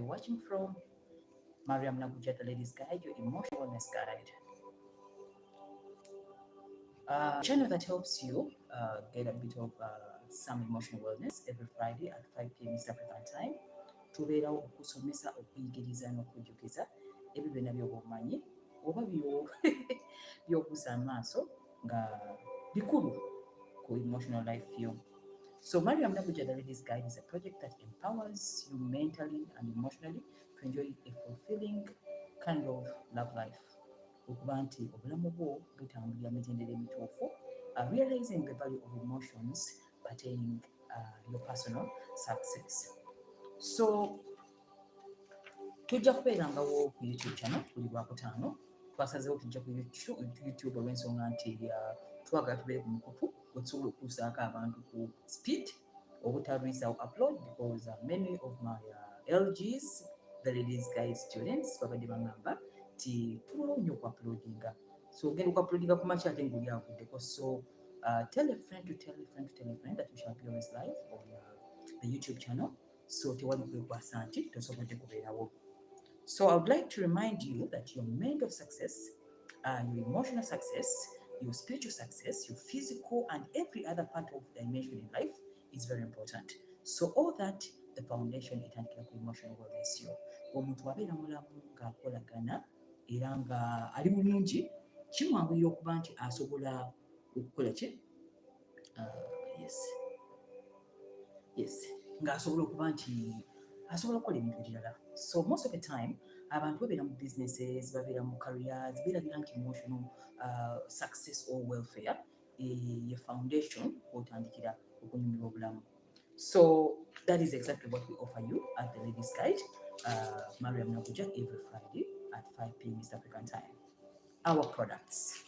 watching from. Mariam Nabuja, the Ladies Guide, your emotional wellness guide. Channel that helps you get a bit of some emotional wellness every Friday at 5 p.m. East African time. Tubeerawo okusomesa, okuyigiriza n'okujjukiza ebyo byonna by'oba omanyi oba by'obuuza amaaso nga bikulu ku emotional life yo. So Mariam Nabuja, the Ladies Guide is a project that empowers you mentally and emotionally to enjoy a fulfilling kind of love life. Okuba nti obulamu bwo butambulira mitendera emituufu, realizing the value of emotions pertaining your personal success. So tujja kubeerangawo ku YouTube channel buli Lwakutaano. Twasazeewo tujja ku YouTube olw'ensonga nti twagala tubeere ku mukutu gwetusobola okutuusaako abantu ku speed obutalwisawo upload, because many of my LGs, the Ladies Guide students, babadde bangamba ti tulwawo nnyo okuuploadinga. So ogenda okuuploadinga ku makya ate ng'oli avuddeko. So tell a friend to tell a friend to tell a friend that we shall be always live on the YouTube channel. So tewali kwekwasa nti tosobodde kubeerawo. So I would like to remind you that your mental success, your emotional success, your spiritual success, your physical and every other part of dimension in life is very important. So all that, the foundation etandikira ku emotional wellness yo. Omuntu abeera mulamu ng'akolagana era nga ali bulungi, kimwanguyira okuba nti asobola okukola ki? Ng'asobola okuba nti asobola okukola ebintu ebirala. So most of the time abantu babeera mu businesses, babeera mu careers, beeragira nti emotional success or welfare ye foundation kw'otandikira okunyumirwa obulamu. So that is exactly what we offer you at the Ladies Guide, Mariam Nabuja, every Friday at 5 p.m. East African time. Our products.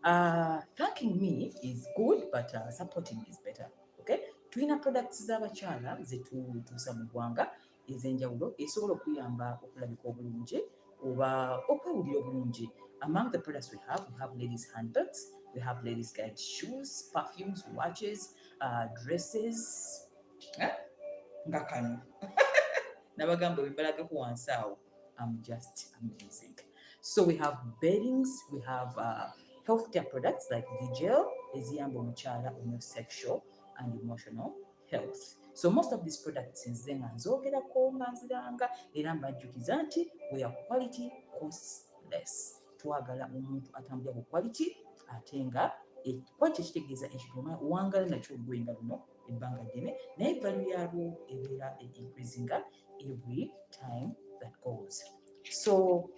Thanking me is good, but supporting is better. Okay? Tulina products z'abakyala zetutuusa mu ggwanga ez'enjawulo esobola okuyamba okulabika obulungi oba okwewulira obulungi. Among the products we have ladies handbags, we have ladies guide shoes, perfumes, watches, dresses. Nga kano nabagamba bimbalagako wansi awo. I'm just amazing. So we have beddings, we have healthcare products like Vigel, eziyamba omukyala on sexual and emotional health. So most of these products nze nga nzoogerako nga nziranga era mbajjukiza nti we are quality costless. Twagala omuntu atambulira ku quality ate nga quality kitegeeza ekintu wangala nakyo olugwenga luno ebbanga ddene naye value yalwo ebeera increasinga every time that goes. So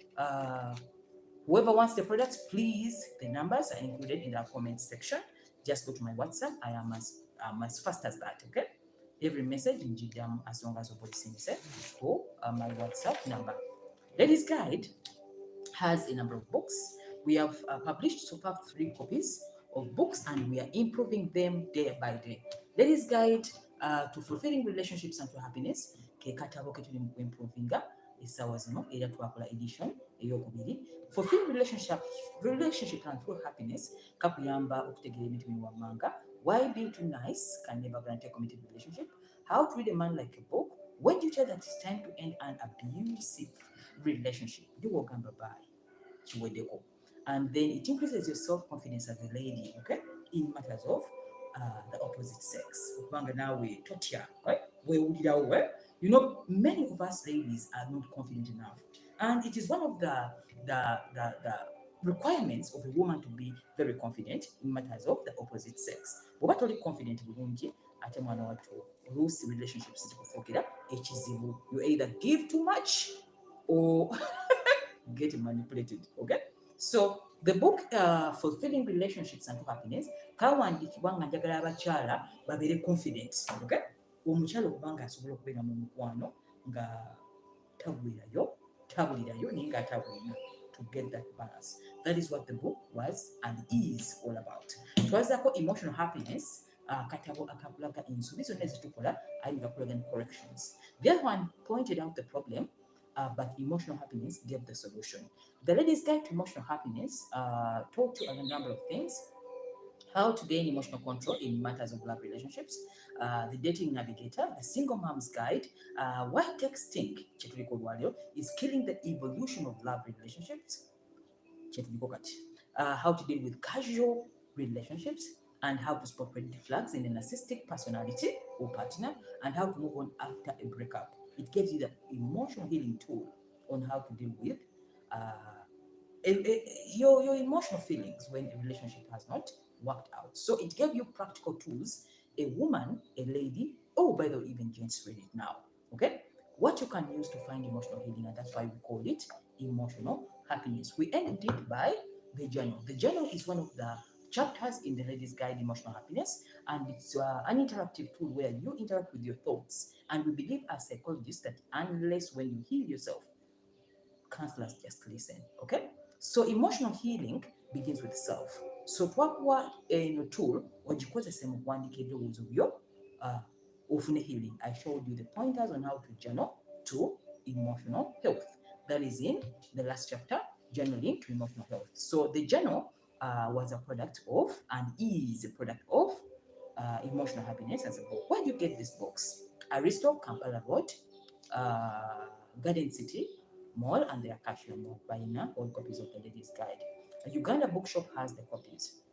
whoever wants the products, please, the numbers are included in our comment section. Just go to my WhatsApp. I am as fast as that, okay? Every message in GDM as long as you say go my WhatsApp number. Ladies Guide has a number of books. We have published so far 3 copies of books and we are improving them day by day. Ladies Guide to Fulfilling Relationships and to Happiness, ke katabo ke tuli mu improvinga essaawa zino era twakola edition ey'okubiri. Fulfilling relationship and true happiness kakuyamba okutegeera ebintu bino wammanga. Why being too nice can never guarantee a committed relationship. How to read a man like a book. When do you tell that it's time to end an abusive relationship? You walk on bye. And then it increases your self-confidence as a lady, okay? In matters of the opposite sex. Right? You know, many of us ladies are not confident enough. And it is one of the requirements of a woman to be very confident in matters of the opposite sex. But toli confident bulungi ate mwana wattu oluusi relationships zikufuukira ekizibu. You either give too much or get manipulated, okay? So the book Fulfilling Relationships and Happiness kawandiikibwa nga njagala abakyala babeere confident, okay? Omukyala okubanga asobola okubeera mu mukwano nga tabulirayo naye ng'atabulina, to get that balance. That is what the book was and is all about. Twazaako emotional happiness, katabo akakulaga ensobi zonna ezitukola ayi nga kulaga ne corrections. The other one pointed out the problem, but emotional happiness gave the solution. The Ladies Guide to Emotional Happiness taught you a number of things. how to gain emotional control in matters of love relationships, the dating navigator, the single mom's guide, why texting is killing the evolution of love relationships, how to deal with casual relationships, and how to spot red flags in a narcissistic personality or partner, and how to move on after a breakup. It gives you the emotional healing tool on how to deal with uh, your emotional feelings when a relationship has not worked out. So it gave you practical tools. A woman, a lady, oh, by the way, even gents read it now. Okay, what you can use to find emotional healing, and that's why we call it emotional happiness. We end it by the journal. The journal is one of the chapters in the Ladies Guide Emotional Happiness, and it's an interactive tool where you interact with your thoughts. And we believe as psychologists that unless when you heal yourself, counselors just listen. Okay, so emotional healing begins with self. So twakuwa eno tool ogikozese mu kuwandika ebirowoozo byo ofune healing. I showed you the pointers on how to journal to emotional health. That is in the last chapter, journaling to emotional health. So the journal was a product of and is a product of emotional happiness as a book. Where do you get this books? Aristo, Kampala Road, uh, Garden City Mall, and the Acacia Mall. Buying all copies of the Ladies Guide. A Uganda bookshop has the copies.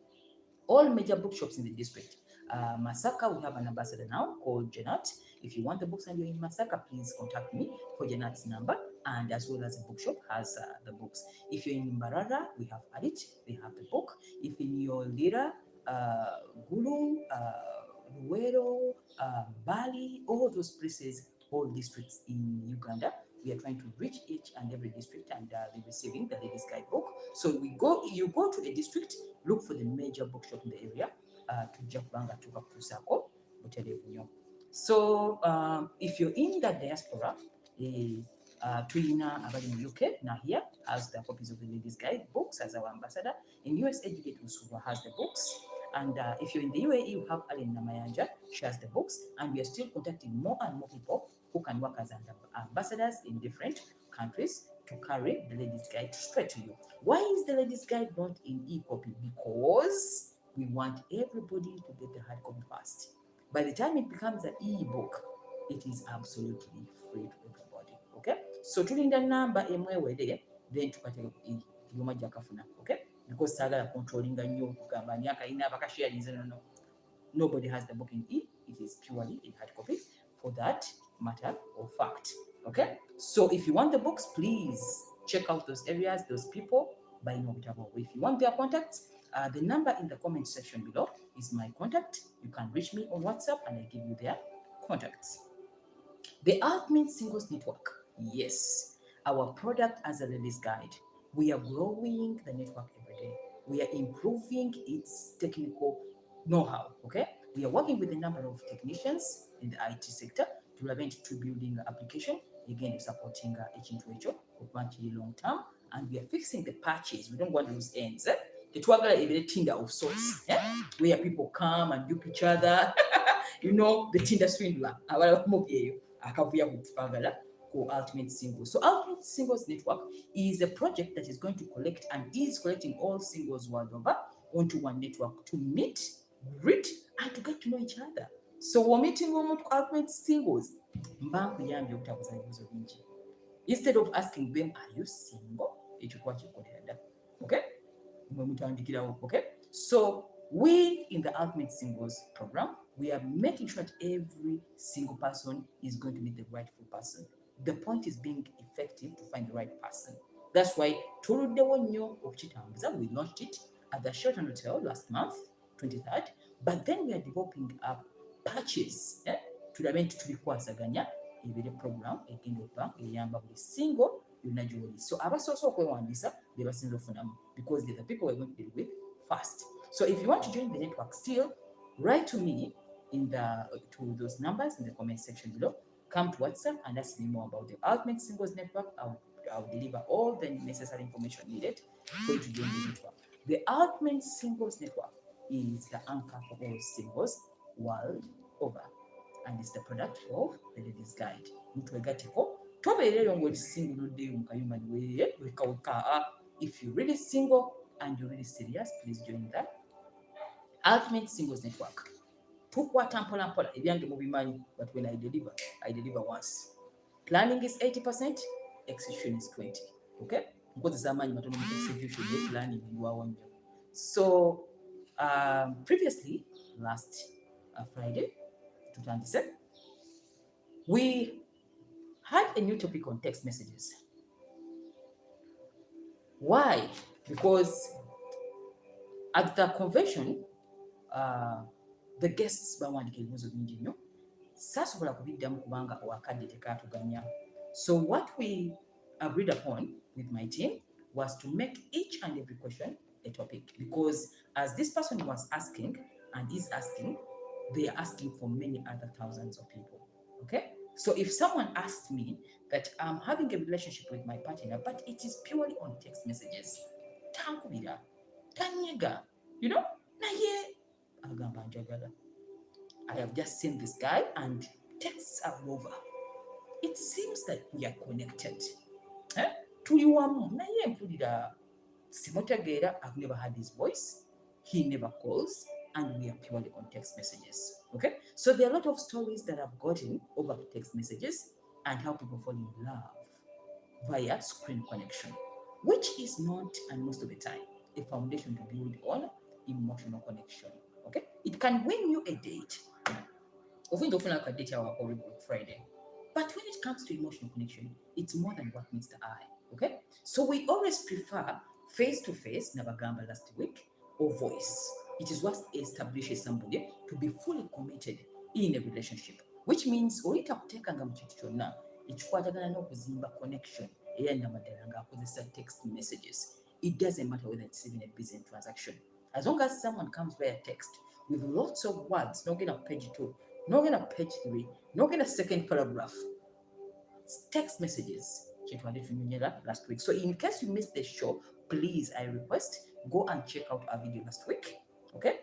All major bookshops in the district. Masaka, we have an ambassador now called Janat. If you want the books and you're in Masaka, please contact me for Janat's number, and as well as the bookshop has the books. If you're in Mbarara, we have Alit, they have the book. If in your Lira, Gulu, Luwero, Bali, all those places, all districts in Uganda, we are trying to reach each and every district, and they're receiving the Ladies Guidebook. So you go to a district, look for the major bookshop in the area, tujja kubanga tuka kutuusaako butereevu nnyo. So if you're in the diaspora, tulina abali mu UK now here has the copies of the Ladies Guide books as our ambassador. In US, Educate Usura has the books. And if you're in the UAE, you have Alin Namayanja, she has the books. And we are still contacting more and more people who can work as ambassadors in different countries to carry the Ladies Guide straight to you. Why is the Ladies Guide not in e-copy? Because we want everybody to get the hard copy first. By the time it becomes an e-book, it is absolutely free to everybody. Okay? So tulinda number emwewere, then tukateka yuma jakafuna. Okay? Because saga controlling the new kugamba nyaka ina bakashare no. Nobody has the book in e. It is purely in hard copy for that matter of fact. Okay? So if you want the books, please check out those areas, those people, by no Bitabo. If you want their contacts, the number in the comment section below is my contact. You can reach me on WhatsApp and I give you their contacts. The Admin Singles Network. Yes, our product as a Ladies Guide. We are growing the network every day. We are improving its technical know-how. Okay, we are working with a number of technicians in the IT sector to prevent to building application again supporting ekintu ekyo okuba long term, and we are fixing the patches. We don't want loose ends. Tetwagala ebere Tinder of sorts, where people come and dupe each other. You know, the Tinder swindler. Akavuya kutwagala ku Ultimate Singles. So Ultimate Singles Network is a project that is going to collect and is collecting all singles world over onto one network to meet, greet, and to get to know each other. So we're meeting Ultimate Singles. Instead of asking them, are you single? Okay? Okay? So we in the Ultimate Singles program, we are making sure that every single person is going to be the rightful person. The point is being effective to find the right person. That's why we launched it at the Sheraton Hotel last month, 23rd, but then we are developing patches tulabe tubikwasaganya ebere program egenda okuba eyamba buli single yonna gy'oli. So abasoose okwewandiisa be basinza ofunamu because they're the people we're going to deal with first. So if you want to join the network still, write to me in to those numbers in the comment section below. Come to WhatsApp and ask me more about the Ultimate Singles Network. I'll deliver all the necessary information needed for you to join the network. The Ultimate Singles Network is the anchor for all singles world over, and it's the product of the Ladies Guide. If you're really single and you're really serious, please join that ultimate singles network. Tukwata mpola mpola ebyange mubimanyi, but when I deliver once. Planning is 80%, execution is 20%. Okay? Nkozesa amaanyi matono mu execution ne planning ndwawo nnyo. So previously last Friday tutandise, we had a new topic on text messages. Why? Because at the convention, the guests bawandika ebibuuzo bingi nnyo, saasobola kubiddamu kubanga wakadde tekatuganya. So what we agreed upon with my team was to make each and every question a topic, because as this person was asking and is asking, they are asking for many other thousands of people. Okay? So if someone asked me that I'm having a relationship with my partner, but it is purely on text messages, tankubira, tanyega, you know, naye agamba njagala. I have just seen this guy and texts are over. It seems that we are connected. Tuli wamu, naye mpulira simutegeera. I've never heard his voice. He never calls, and we are purely on text messages. Okay? So there are a lot of stories that I've gotten over text messages and how people fall in love via screen connection, which is not, and most of the time, a foundation to build on emotional connection. Okay? It can win you a date. Often like a date our Good Friday. But when it comes to emotional connection, it's more than what meets the eye. Okay? So we always prefer face-to-face, Nabagamba last week, or voice. It is what establishes somebody to be fully committed in a relationship, which means oyita kuteekanga mu kintu kyonna ekikwatagana n'okuzimba connection era namaddala ng'akozesa text messages. It doesn't matter whether it's even a business transaction. As long as someone comes via text with lots of words, not get a page 2, not get a page 3, not get a second paragraph, it's text messages last week. So in case you missed the show, please, I request, go and check out our video last week. Okay?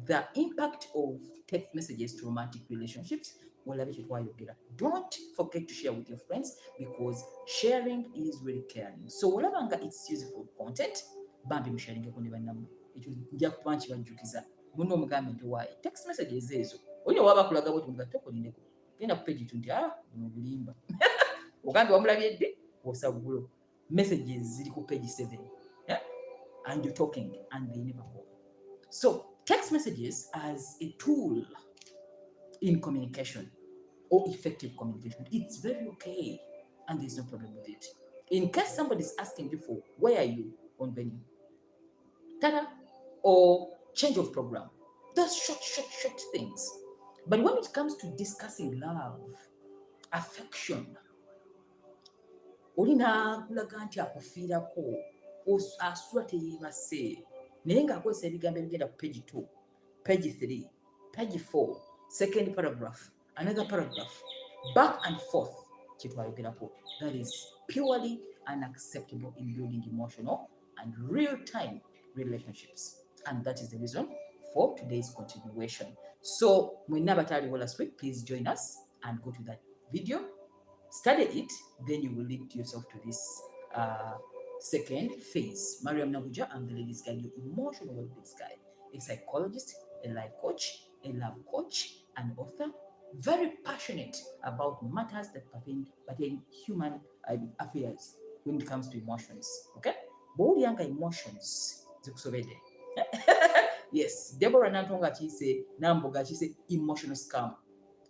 The impact of text messages to romantic relationships. Don't forget to share with your friends, because sharing is really caring. So whatever it's useful content, bambi msharing kone bannamu. It will nja kupanchi banjukiza. Muno mugambe nti why text messages ezo. Olina waba kulaga boti mugato kolindeko. Genda ku page tunti mu bulimba. Ogambe wamulabye dde osabulo. Messages ziri ku page 7. Yeah? And you're talking and they never call. So text messages as a tool in communication or effective communication, it's very okay, and there's no problem with it. In case somebody's asking you for where are you on venue, tada, or change of program, those short things. But when it comes to discussing love, affection, olina kulaga nti akufiirako asula teyeebase naye ng'akozesa ebigambo ebigenda ku page 2, page 3, page 4, second paragraph, another paragraph, back and forth. That is purely unacceptable in building emotional and real-time relationships. And that is the reason for today's continuation. So, when Nabatari last week, please join us and go to that video, study it, then you will lead yourself to this second phase. Mariam Nabuja, I'm the ladies guide, your emotional well-being guide, a psychologist, a life coach, a love coach, an author, very passionate about matters that pertain human affairs when it comes to emotions. Okay? But younger emotions, yes, Deborah Nantonga say, Namboga, she say emotional scam.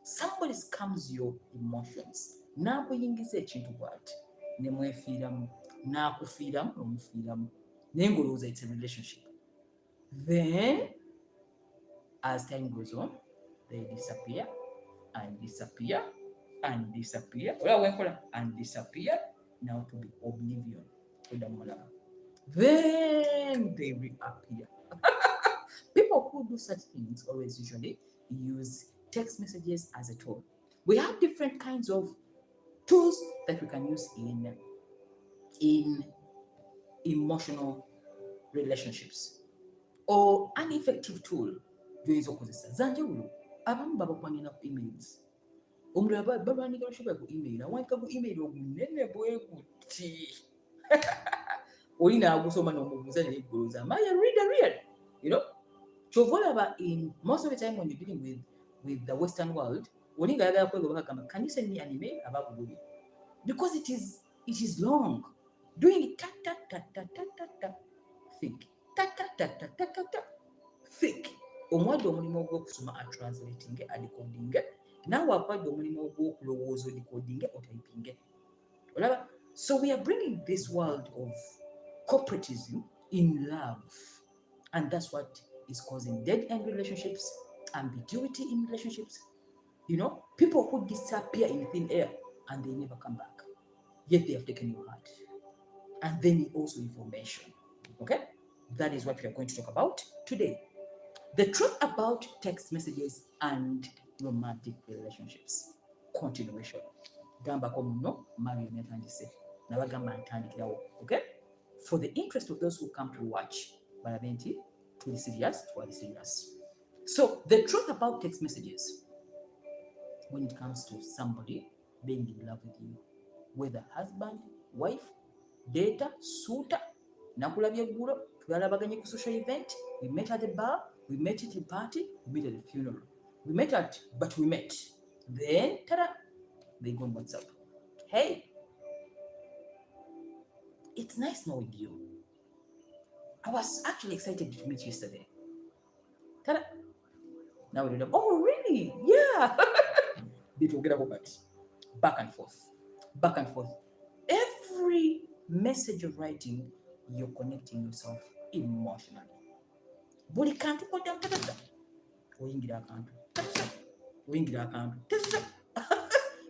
Somebody scams your emotions. Nakuyingiza ekintu bw'ati ne mwefiiramu n'akufiiramu n'omufiiramu naye ng'olowooza it's a relationship. Then as time goes on, they disappear and disappear and disappear. And disappear now to be oblivion. Then they reappear. People who do such things always usually use text messages as a tool. We have different kinds of tools that we can use in emotional relationships. Or an effective tool joyinza okozesa zanjawulo. Abamu babakwanira ku emails. Omulala balwanika lushobola ku email. Awandiika ku email omunene bwe guti. Oli naagusoma n'omubuuza naye ggulooza, am I a reader really? You know? In most of the time when you're dealing with the Western world, can you send me an email about Google? Because it is long. Doing it ta ta ta ta ta ta ta thick. Ta ta ta ta ta ta ta thick. Omwadde omulimu ogw'okusoma atranslating adecoding naawe akwadde omulimu ogw'okulowooza odecoding otyping. Olaba? So we are bringing this world of corporatism in love, and that's what is causing dead end relationships, ambiguity in relationships, people who disappear in thin air and they never come back, yet they have taken your heart. And then also information. Okay? That is what we are going to talk about today. The truth about text messages and romantic relationships. Continuation. Gambako muno Mario netandise. Nabagamba ntandikirawo. Okay? For the interest of those who come to watch, Barabenti, to be serious. So the truth about text messages, when it comes to somebody being in love with you, whether husband, wife, data, suitor, nakulabye eggulo, twalabaganye ku social event, we met at the bar, we met at a party, we met at a funeral. But we met. Then, ta-da, they go on WhatsApp. Hey, it's nice knowing you. I was actually excited to meet you yesterday. Ta-da. Now we do, oh, really? Yeah. Back and forth. Every message you're writing, you're connecting yourself emotionally. Buli kantu kodda oyingira akantu.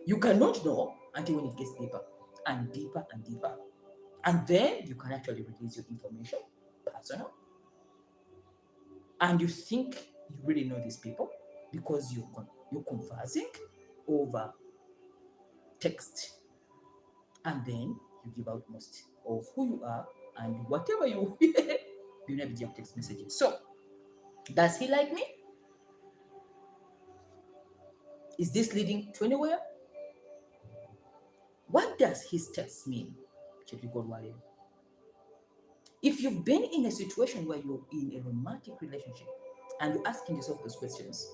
You cannot know until when it gets deeper and deeper and deeper. And then you can actually release your information, personal. And you think you really know these people because you're conversing over text. And then you give out most of who you are and whatever you never give text messages. So, does he like me? Is this leading to anywhere? What does his text mean? If you've been in a situation where you're in a romantic relationship and you're asking yourself those questions,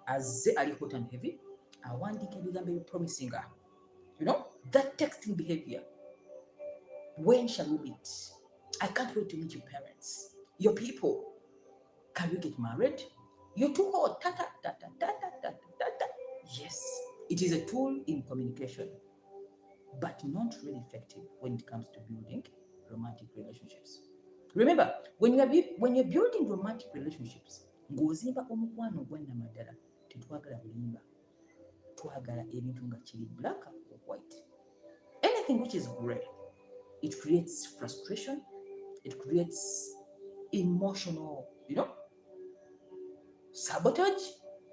as they are hot and heavy, I want to be promising her. That texting behavior. When shall we meet? I can't wait to meet your parents, your people. Can we get married? You're too hot. Ta, ta, ta, ta, ta, ta, ta, ta, ta. Yes, it is a tool in communication, but not really effective when it comes to building romantic relationships. Remember, when you're building romantic relationships, ng'ozimba omukwano gw'annamaddala tetwagala bulimba, twagala ebintu nga kiri black or white. Anything which is gray, it creates frustration, it creates emotional, sabotage,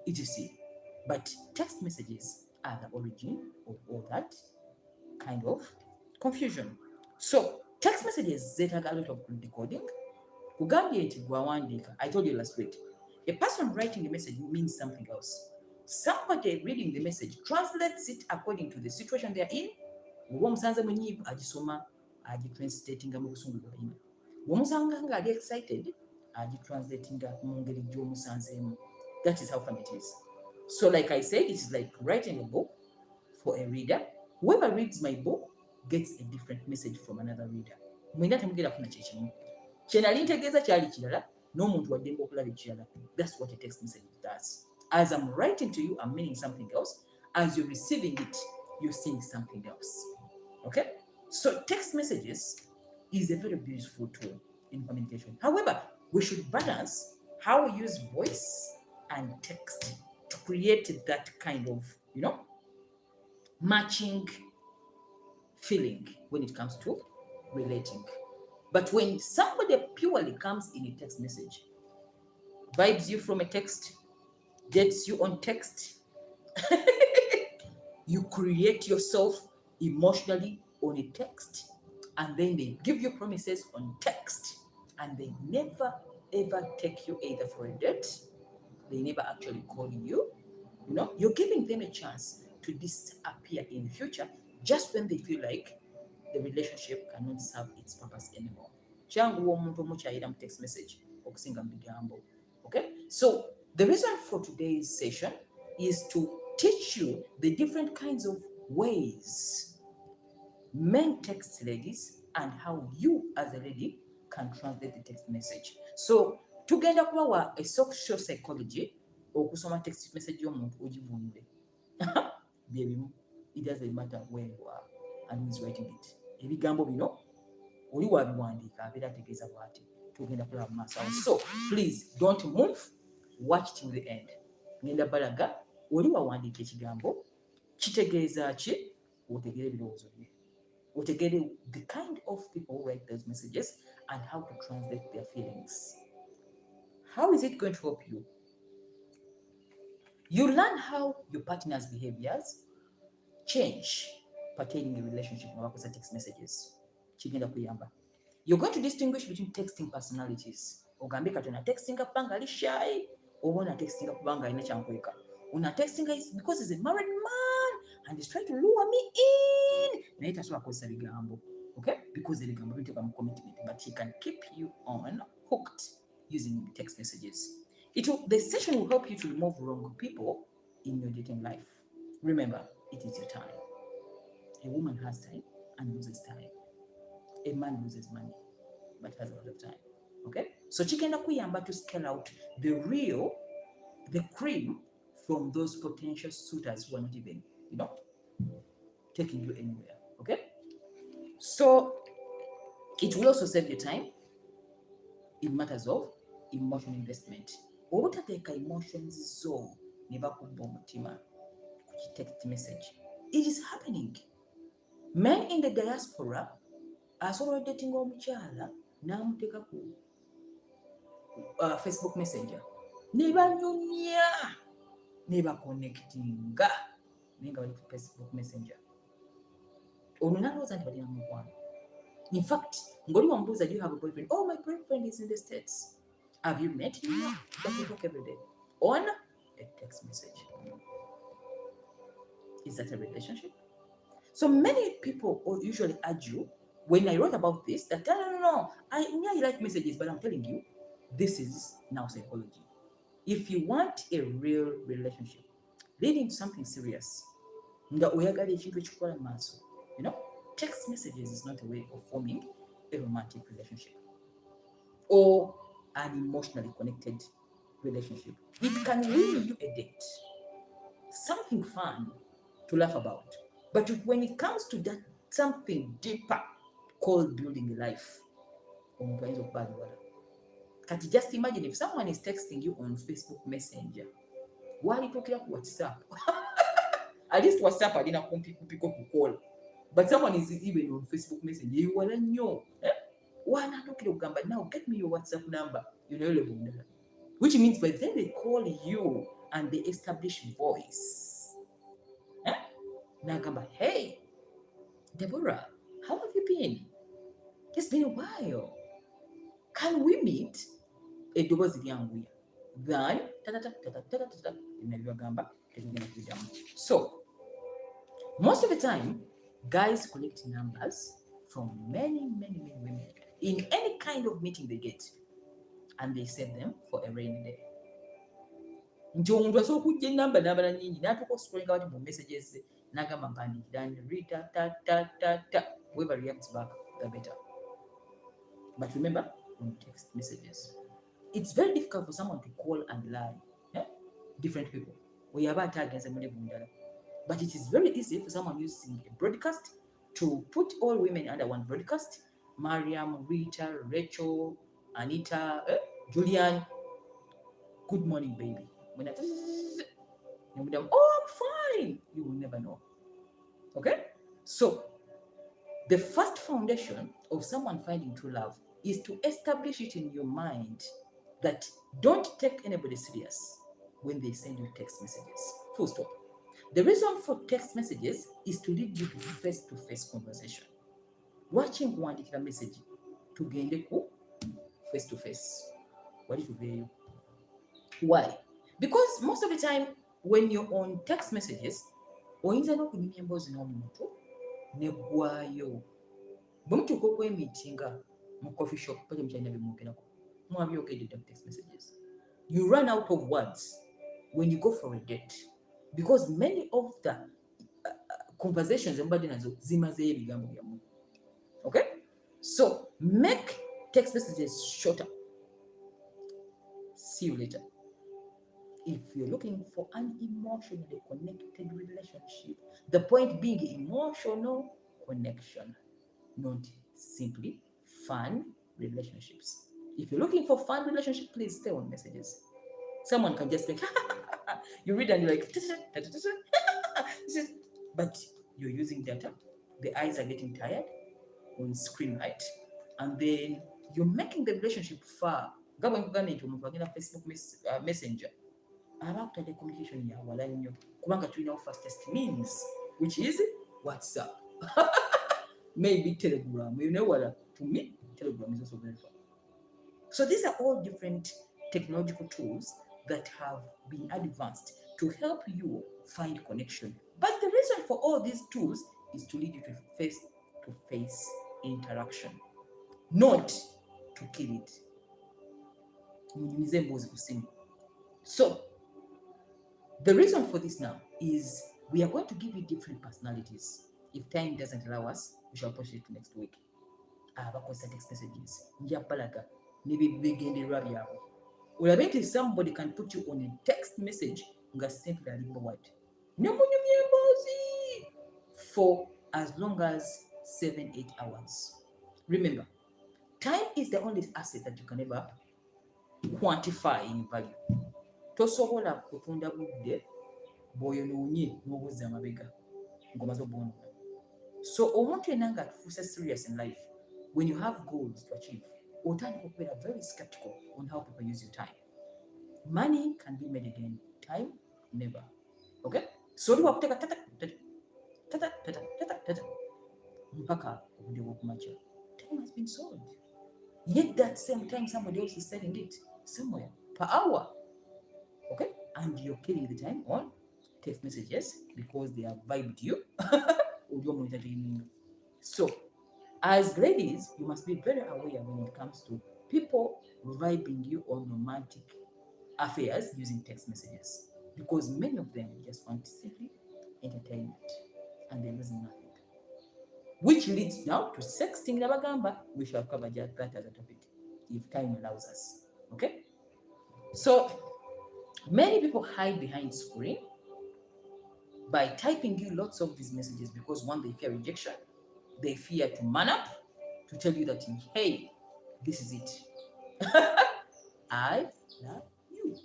etc. But text messages are the origin of all that kind of confusion. So text messages zetaaga a lot of decoding. Kugambye nti gwawandiika, I told you last week, a person writing a message means something else. Somebody reading the message translates it according to the situation they are in. Oba omusanze munyiivu agisoma agitranslatinga mu busungu bw'alina. Bw'omusanga nga ali excited agitranslatinga mu ngeri gy'omusanzeemu. That is how fun it is. So like I said, it is like writing a book for a reader. Whoever reads my book gets a different message from another reader. Mwenda temugenda kufuna kyekimu. Kye nali ntegeeza kyali kirala, n'omuntu waddemba okulaba ekirala. That's what a text message does. As I'm writing to you, I'm meaning something else. As you're receiving it, you're seeing something else. Okay? So text messages is a very beautiful tool in communication. However, we should balance how we use voice and text to create that kind of, matching feeling when it comes to relating. But when somebody purely comes in a text message, vibes you from a text, gets you on text, you create yourself emotionally on a text, and then they give you promises on text, and they never ever take you either for a date, they never actually call you, you're giving them a chance to disappear in the future just when they feel like the relationship cannot serve its purpose anymore. Kyangu omuntu omukyayira mu text message okusinga mu bigambo. Okay, so the reason for today's session is to teach you the different kinds of ways men text ladies and how you as a lady can translate the text message. So tugenda kubawa a social psychology okusoma text message y'omuntu ogivunule. Byebimu, it doesn't matter where you are and who's writing it. Ebigambo bino oli wabiwandiika abeera ategeeza bw'ati. Tugenda kulaba mu maaso. So please don't move, watch till the end. Ngenda balaga oli wawandiika ekigambo kitegeeza ki, otegeere ebirowoozo bye, otegeere the kind of people who write those messages and how to translate their feelings. How is it going to help you? You learn how your partner's behaviors change pertaining a relationship with text messages. You're going to distinguish between texting personalities. Ogambe kati una texting panga ali shy, or una texting panga ina chankweka. Una texting is because he's a married man and he's trying to lure me in. Na ita swa kosa bigambo. Okay? Because the bigambo will take a commitment, but he can keep you on hooked using text messages. The session will help you to remove wrong people in your dating life. Remember, it is your time. A woman has time and loses time. A man loses money but has a lot of time. Okay? So chikenda kuyamba to scale out the cream from those potential suitors who are not even, taking you anywhere. Okay? So it will also save you time in matters of emotional investment. Obutateka emotions zo ne bakubba omutima ku text message. It is happening. Men in the diaspora asobola datinga omukyala n'amuteeka ku Facebook Messenger ne banyumya ne baconnectinga naye nga bali ku Facebook Messenger. Ono n'alowooza nti balina mukwano. In fact, ng'oli wamubuuza, do you have a boyfriend? Oh, my boyfriend is in the States. Have you met him? No, but we talk every day on a text message. Is that a relationship? So many people usually argue when I wrote about this that no, I like messages, but I'm telling you, this is now psychology. If you want a real relationship leading to something serious, text messages is not a way of forming a romantic relationship or an emotionally connected relationship. It can win you a date, something fun to laugh about. But when it comes to that something deeper called building a life, just imagine if someone is texting you on Facebook Messenger, why are you talking about WhatsApp? At least WhatsApp I didn't pick up a call. But someone is even on Facebook Messenger. You want to know. Why not talking about now? Get me your WhatsApp number. Which means by then they call you and they establish voice. Now, hey, Deborah, how have you been? It's been a while. Can we meet? Then, so, most of the time, guys collect numbers from many women in any kind of meeting they get, and they save them for a rainy day. Nti omuntu asobola okujja enamba n'abala nnyingi n'atuuka okuscrollinga wati mu messages n'agamba mpandikira and read whoever reacts back the better. But remember, on text messages, it's very difficult for someone to call and lie. Different people. But it is very easy for someone using a broadcast to put all women under one broadcast. Mariam, Rita, Rachel, Anita, Julian. Good morning, baby. When I'm fine. You will never know. Okay? So, the first foundation of someone finding true love is to establish it in your mind that don't take anybody serious when they send you text messages. Full stop. The reason for text messages is to lead you to face-to-face conversation. Watching one message to gain the face-to-face. What is you? Why? Because most of the time when you're on text messages, oyinza n'okunyumya emboozi n'omuntu neggwaayo. Bwe mutuuka okwemeetinga mu coffee shop pale mukyalina bye mwogerako. Mwabyogedde text messages. You run out of words when you go for a date because many of the conversations embadde nazo zimazeeyo ebigambo byammwe. Okay, so make text messages shorter. See you later. If you're looking for an emotionally connected relationship, the point being emotional connection, not simply fun relationships. If you're looking for fun relationship, please stay on messages. Someone can just think, you read and you're like, but you're using data. The eyes are getting tired on screen, right? And then you're making the relationship far. Facebook Messenger. About the communication yawala nnyo kubanga tulinawo fastest means which is WhatsApp. Maybe Telegram. You know what? To me, Telegram is also very fun. So these are all different technological tools that have been advanced to help you find connection. But the reason for all these tools is to lead you to face-to-face interaction, not to kill it. So the reason for this now is we are going to give you different personalities. If time doesn't allow us, we shall push it to next week. Abakozesa text messages nja balaga nebigendererwa byabwe olabe nti somebody can put you on a text message nga simply ali bored nemunyumya emboozi for as long as 7-8 hours. Remember, time is the only asset that you can ever quantify in value. Tosobola kutunda budde bw'oyonoonye n'obuzza amabega ng'omaze obwonoona. So omuntu yenna nga atufuuse serious in life, when you have goals to achieve, otandika okubeera very skeptical on how people use your time. Money can be made again, time never. Okay? So oli wakuteeka tata mpaka obudde bw'okumakya, time has been sold. Yet that same time somebody else is selling it somewhere per hour. Okay? And you're killing the time on text messages because they have vibed you. So, as ladies, you must be very aware when it comes to people vibing you on romantic affairs using text messages, because many of them just want simply entertainment and they're losing nothing. Which leads now to sexting. We shall cover that as a topic if time allows us. Okay? So, many people hide behind screen by typing you lots of these messages because one, they fear rejection, they fear to man up, to tell you that, hey, this is it. I love you.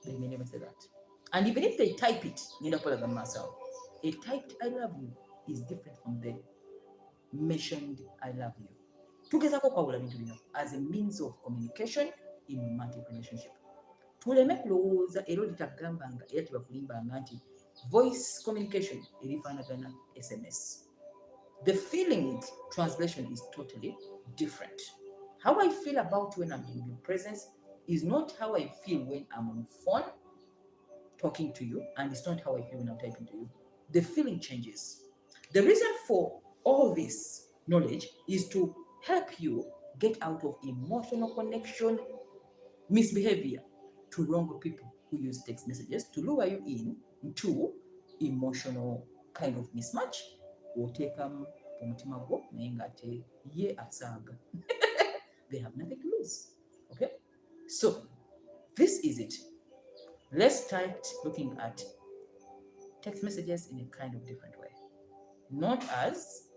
They may never say that. And even if they type it, a typed I love you is different from the mentioned I love you. As a means of communication in romantic relationship. Tuleme kulowooza era litagambanga era tebakulimbanga nti voice communication erifaanagana SMS. The feeling translation is totally different. How I feel about you when I'm in your presence is not how I feel when I'm on phone talking to you, and it's not how I feel when I'm typing to you. The feeling changes. The reason for all this knowledge is to help you get out of emotional connection misbehavior to wrong people who use text messages to lure you into emotional kind of mismatch. They have nothing to lose. Okay? So, this is it. Let's start looking at text messages in a kind of different way. Not as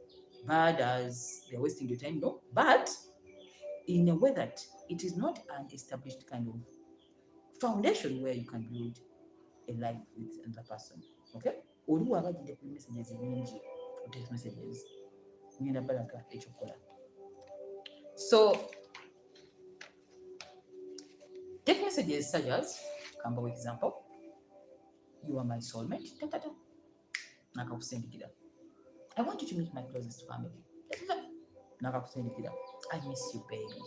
bad as they're wasting your time, no, but in a way that it is not an established kind of foundation where you can build a life with another person. Okay? Messages text messages. So, text messages such as, for example, you are my soulmate. I want you to meet my closest family. I miss you, baby.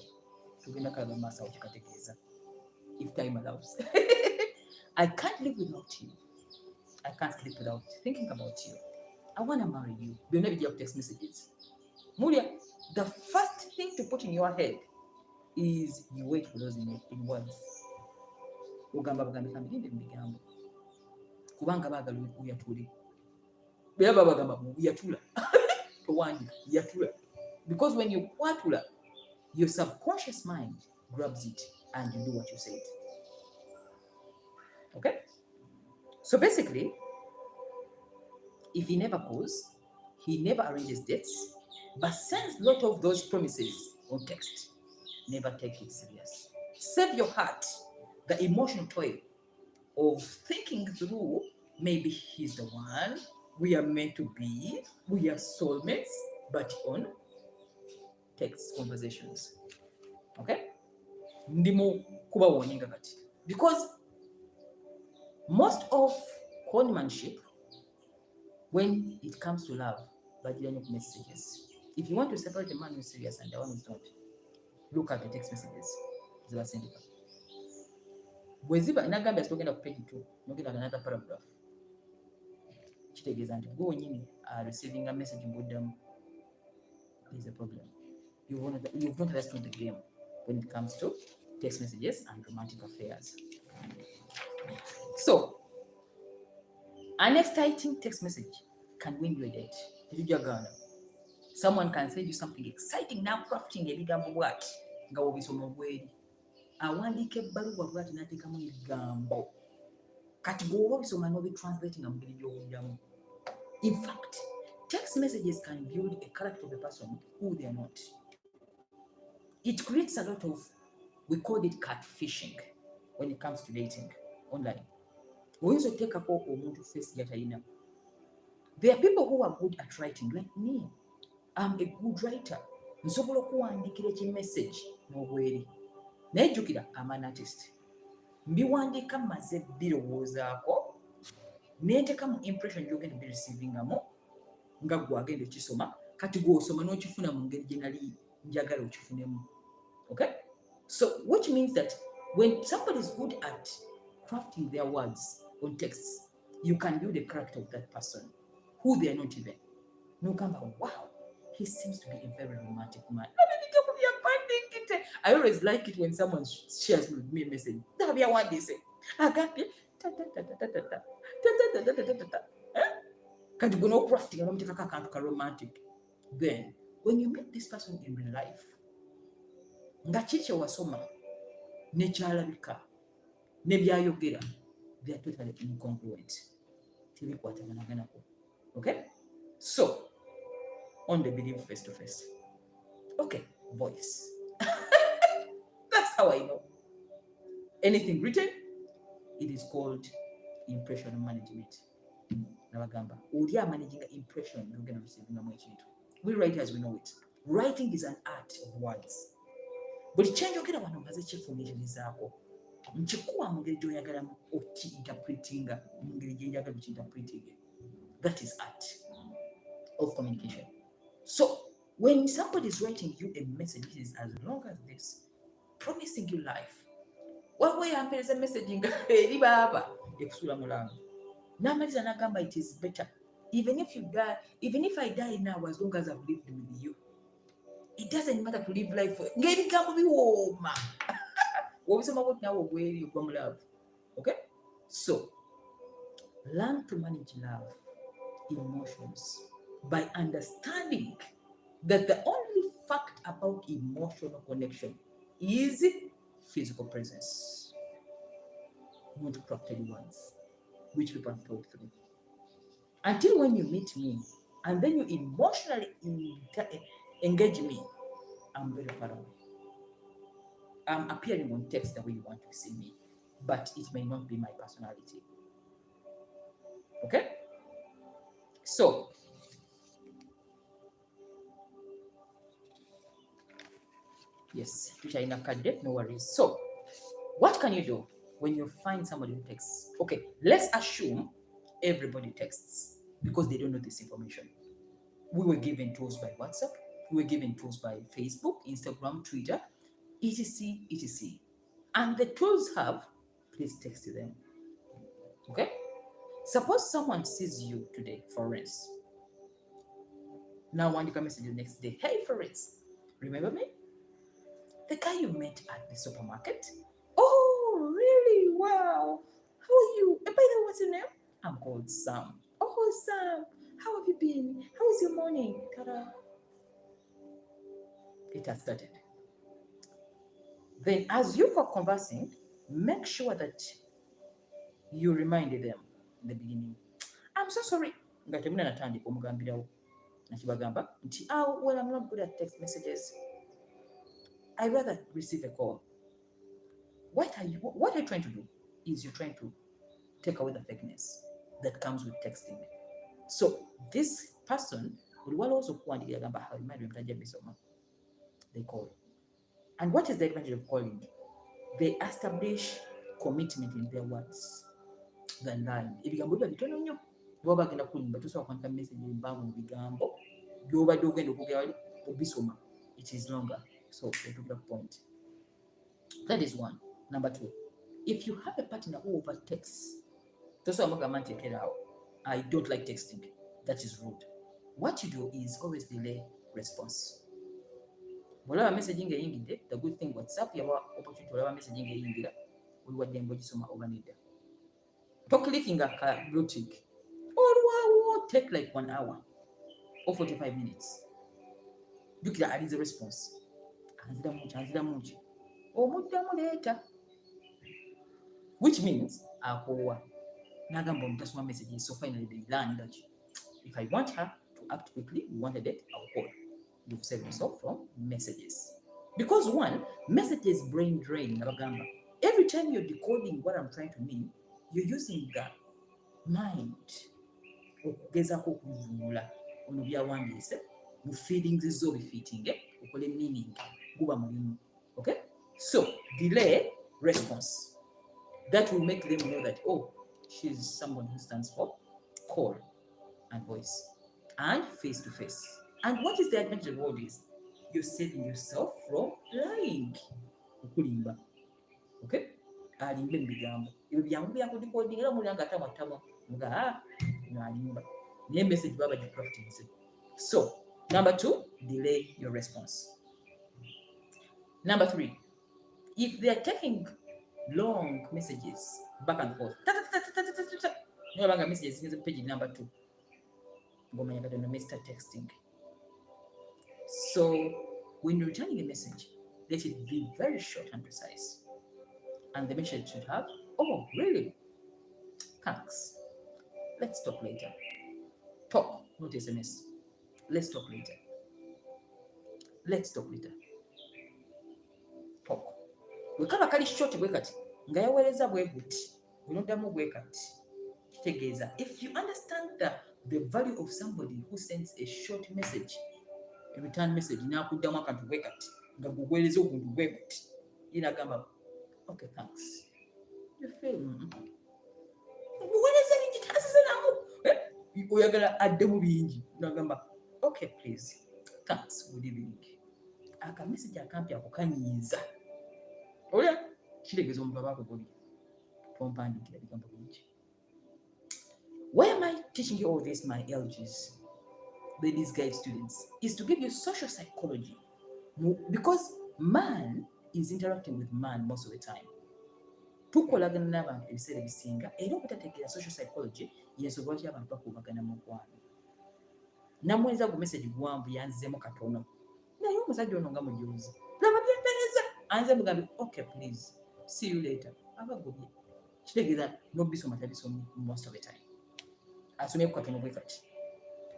If time allows. I can't live without you. I can't sleep without thinking about you. I want to marry you. You'll never get text messages. Mulia, the first thing to put in your head is you wait for those in words. Ogamba bagambika mbirinde mu bigambo kubanga baagala uyatule. Bera babagamba yatula towandika yatula, because when you kwatula, your subconscious mind grabs it and you do what you said. Okay? So basically, if he never calls, he never arranges dates, but sends a lot of those promises on text, never take it serious. Save your heart the emotional toil of thinking through, maybe he's the one, we are meant to be, we are soulmates, but on text conversations. Okay? Ndimo kuba warning kati. Because most of conmanship, when it comes to love, bagiranye ku messages. If you want to separate the man who's serious and the one who's not, look at the text messages. Zibasindika. Bweziba inagamba sitogenda ku page 2, nogenda another paragraph. Kitegeeza nti gwe wenyini receiving a message ng'oddamu. There's a problem. You've not understood the game when it comes to text messages and romantic affairs. So, an exciting text message can win you a date. Someone can send you something exciting, now crafting ebigambo bwati nga wobisoma bweri. Awandiika ebbaluwa bwati n'ateekamu ebigambo. Kati bw'oba obisoma n'obitranslate nga mu ngeri gy'owuliramu. In fact, text messages can build a character of a person who they are not. It creates a lot of, we call it catfishing when it comes to dating online. Oyinza oteekako omuntu face gy'atalina. There are people who are good at writing, like me. I'm a good writer. Nsobola okuwandiikira ekimessage n'obweri. Naye jjukira, I'm an artist. Mbiwandiika mmaze birowoozaako, neeteeka mu impression gy'ogenda bireceivingamo, nga gwe agenda okisoma, kati gw'osoma n'okifuna mu ngeri gye nali njagala okifunemu. Okay? So, which means that when somebody is good at crafting their words on texts, you can build a character of that person, who they are not even. Nogamba, wow, he seems to be a very romantic man. I always like it when someone shares with me a message. Then, when you meet this person in real life, nga kiki wasoma nekyalabika nebyayogera, they are totally incongruent. Okay? So, on the believe face to face. Okay, voice. That's how I know. Anything written, it is called impression management. Nabagamba, Udia managing the impression you're going to receive in the. We writers, we know it. Writing is an art of words. But change your kid one of information is interpreting. That is art of communication. So when somebody is writing you a message, it is as long as this, promising you life. What way I'm a messaging Namaliza it is better. Even if you die, even if I die now, as long as I've lived with you. It doesn't matter to live life for okay? So learn to manage love emotions by understanding that the only fact about emotional connection is physical presence. Not crafted ones, which people have thought through. Until when you meet me, and then you emotionally engage me, I'm very far away. I'm appearing on text the way you want to see me, but it may not be my personality. Okay? So, yes, no worries. So, what can you do when you find somebody who texts? Okay, let's assume everybody texts because they don't know this information. We were given tools by WhatsApp, we were given tools by Facebook, Instagram, Twitter, etc., etc. And the tools have, please text them. Okay? Suppose someone sees you today, Florence. Now, one you can message the next day, hey, Florence, remember me? The guy you met at the supermarket. Oh, really? Wow. How are you? And by the way, what's your name? I'm called Sam. Oh, Sam. How have you been? How was your morning? Ta-da. It has started. Then, as you are conversing, make sure that you reminded them in the beginning. I'm so sorry. Nga temuna natandika omugambirawo nakibagamba nti well, I'm not good at text messages. I rather receive a call. What are you trying to do is you're trying to take away the fakeness that comes with texting. So this person will also kuandikira gamba how remind them tajja bisoma. They call. And what is the advantage of calling? They establish commitment in their words than lying. Ebigambo biba bitono nnyo. Bw'oba bagenda kulimba tosobola kwandika message empanvu mu bigambo by'obadde ogenda okwogera wali obisoma. It is longer. So they took the point. That is one. Number two, if you have a partner who overtakes, I don't like texting. That is rude. What you do is always delay response. Whatever messaging the good thing WhatsApp, you have opportunity whatever messaging we want them to soma over need. Talk clicking a blue tick. Or take like 1 hour or 45 minutes. You can add the response. Anzira munchi. Omuddamu later. Which means akowa. Nagamba omutasoma messages, so finally they learn that if I want her to act quickly, we want a date, I'll call. You've saved yourself from messages. Because one, messages brain drain. Every time you're decoding what I'm trying to mean, you're using the mind. Okugezako okuvunula ono byawandiise mu feelings zo bifitting okole meaning guba mulimu. Okay, so delay response. That will make them know that, oh, she's someone who stands for call and voice and face to face. And what is the advantage of all this? You're saving yourself from lying. Okulimba. Okay? Alimba ebigambo. Ebyo byangu byakudikodinga era mulanga atamu nga alimba. Naye message baba gipractice. So, number two, delay your response. Number three, if they are taking long messages back and forth, no longer messages in page number 2. Start texting. So when you're returning a message, let it be very short and precise. And the message should have, oh, really? Thanks. Let's talk later. Talk, not SMS. Let's talk later. Let's talk later. Talk. We kaba kali short bwe kati nga yaweereza bwe guti unoddamu bwe kati kitegeeza if you understand the value of somebody who sends a short message, a return message, n'akuddamu akantu bwe kati nga gugweereza oguntu bwe guti ye n'agamba okay thanks you feel buweereza bingi taasize namu oyagala addemu bingi n'agamba okay please thanks good evening akamessage akampi ako kanyiiza olya kitegeeza omuntu aba akugobye tompandikira bigambo bingi. Why am I teaching you all this, my LGs, ladies guide students, is to give you social psychology, because man is interacting with man most of the time. Tukolagana n'abantu ebiseera ebisinga era obutategeera social psychology y'ensonga lwaki abantu bakuubagana mu mukwano. Namweza gu message gwanvu yanzemu katono naye omusajja ono nga mujuzi laba byempereza anze mugambe okay please see you later abagobye kitegeeza nobisoma tabisomi most of the time. Asomye ku katono bwe kati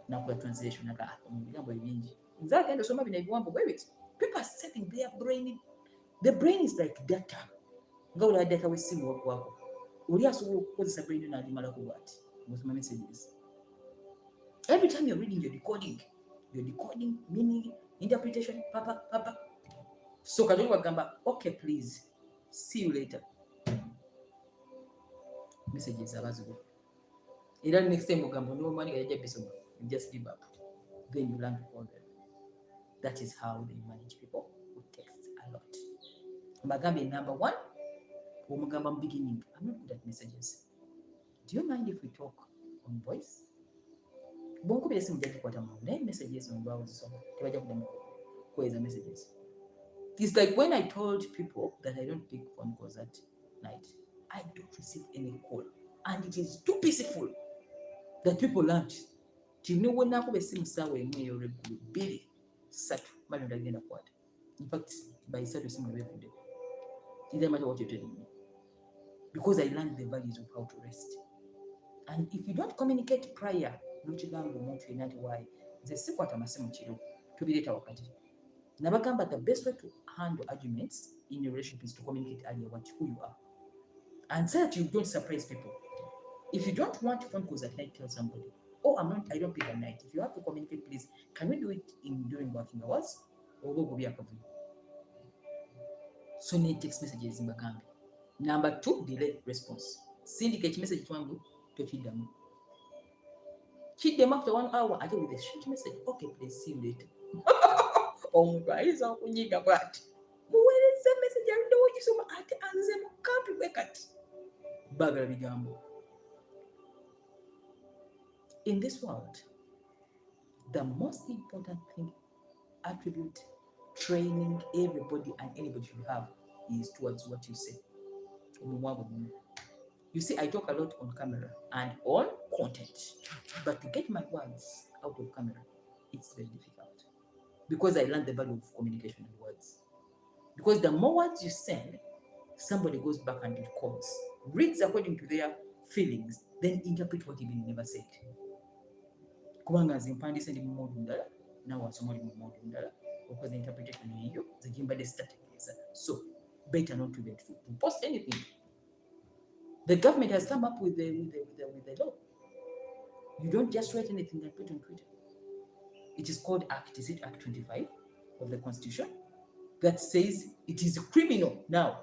nakola translation aka ebigambo ebingi nze agenda osoma bino ebiwambo bwe biti. People are setting their brain. The brain is like data. Nga olaba data w'essimu waggwako oli asobola okukozesa brain n'agimalako bw'ati ng'osoma messages. Every time you're reading, you're decoding meaning, interpretation, papa. So katono bagamba okay please see you later. Messages abazibu. Era next time ogamba no money gajja bisoma, you just give up. Then you learn to call them. That is how they manage people who text a lot. Magambe number 1, omugamba mu beginning, I'm not good at messages. Do you mind if we talk on voice? Bonkubira simu jja kukwata mu naye messages on bwawo zisoma tebajja kuddamu kweza messages. It's like when I told people that I don't pick phone calls at night, I don't receive any call. And it is too peaceful that people learned. Tino wona ko besimu sawa emu eyoleggulu bbiri ssatu bali ndagenda kwata. In fact, by Saturday, simu ebevudde. It doesn't matter what you're telling me. Because I learned the values of how to rest. And if you don't communicate prior, n'okigamba omuntu yenna nti waayi nze sikwata masimu kiro tubireeta wakati. Nabagamba the best way to handle arguments in a relationship is to communicate earlier who you are. And so that you don't surprise people. If you don't want phone calls at night, tell somebody, oh, I don't pick at night. If you have to communicate, please, can we do it during working hours? Or go be a coffee. So need text messages in Bagambi. Number 2, delay response. Syndicate message wangu to Chidamu. Cheat them after 1 hour. I do with a short message. Okay, please see you later. Oh, guys, I'm going to get that. Where is the message? I know you so much. I can't wake up. Bagara bigambo. In this world, the most important thing, attribute, training everybody and anybody should have is towards what you say. You see, I talk a lot on camera and on content, but to get my words out of camera, it's very difficult because I learned the value of communication and words. Because the more words you send, somebody goes back and it calls, reads according to their feelings, then interpret what even never said. Kubanga zimpandise ndi mu modu ndala nawe wasoma oli mu modu ndala okoze interpretation eyo zegimbadde stategeeza. So better not to post anything. The government has come up with the law. You don't just write anything and put it on Twitter. It is called Act, is it Act 25 of the Constitution, that says it is criminal. Now,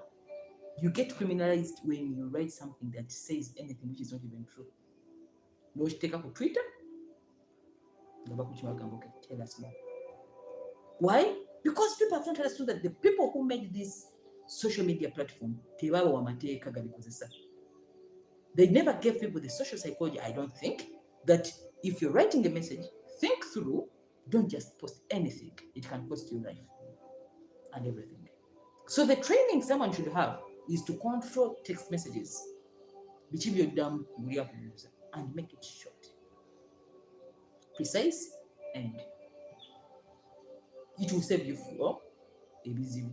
you get criminalized when you write something that says anything which is not even true. No, take up Twitter. Tell us more. Why? Because people have not understood that the people who made this social media platform, they never gave people the social psychology. I don't think that if you're writing a message, think through, don't just post anything. It can cost you life and everything. So the training someone should have is to control text messages, and make it short, precise, and it will save you for a busy.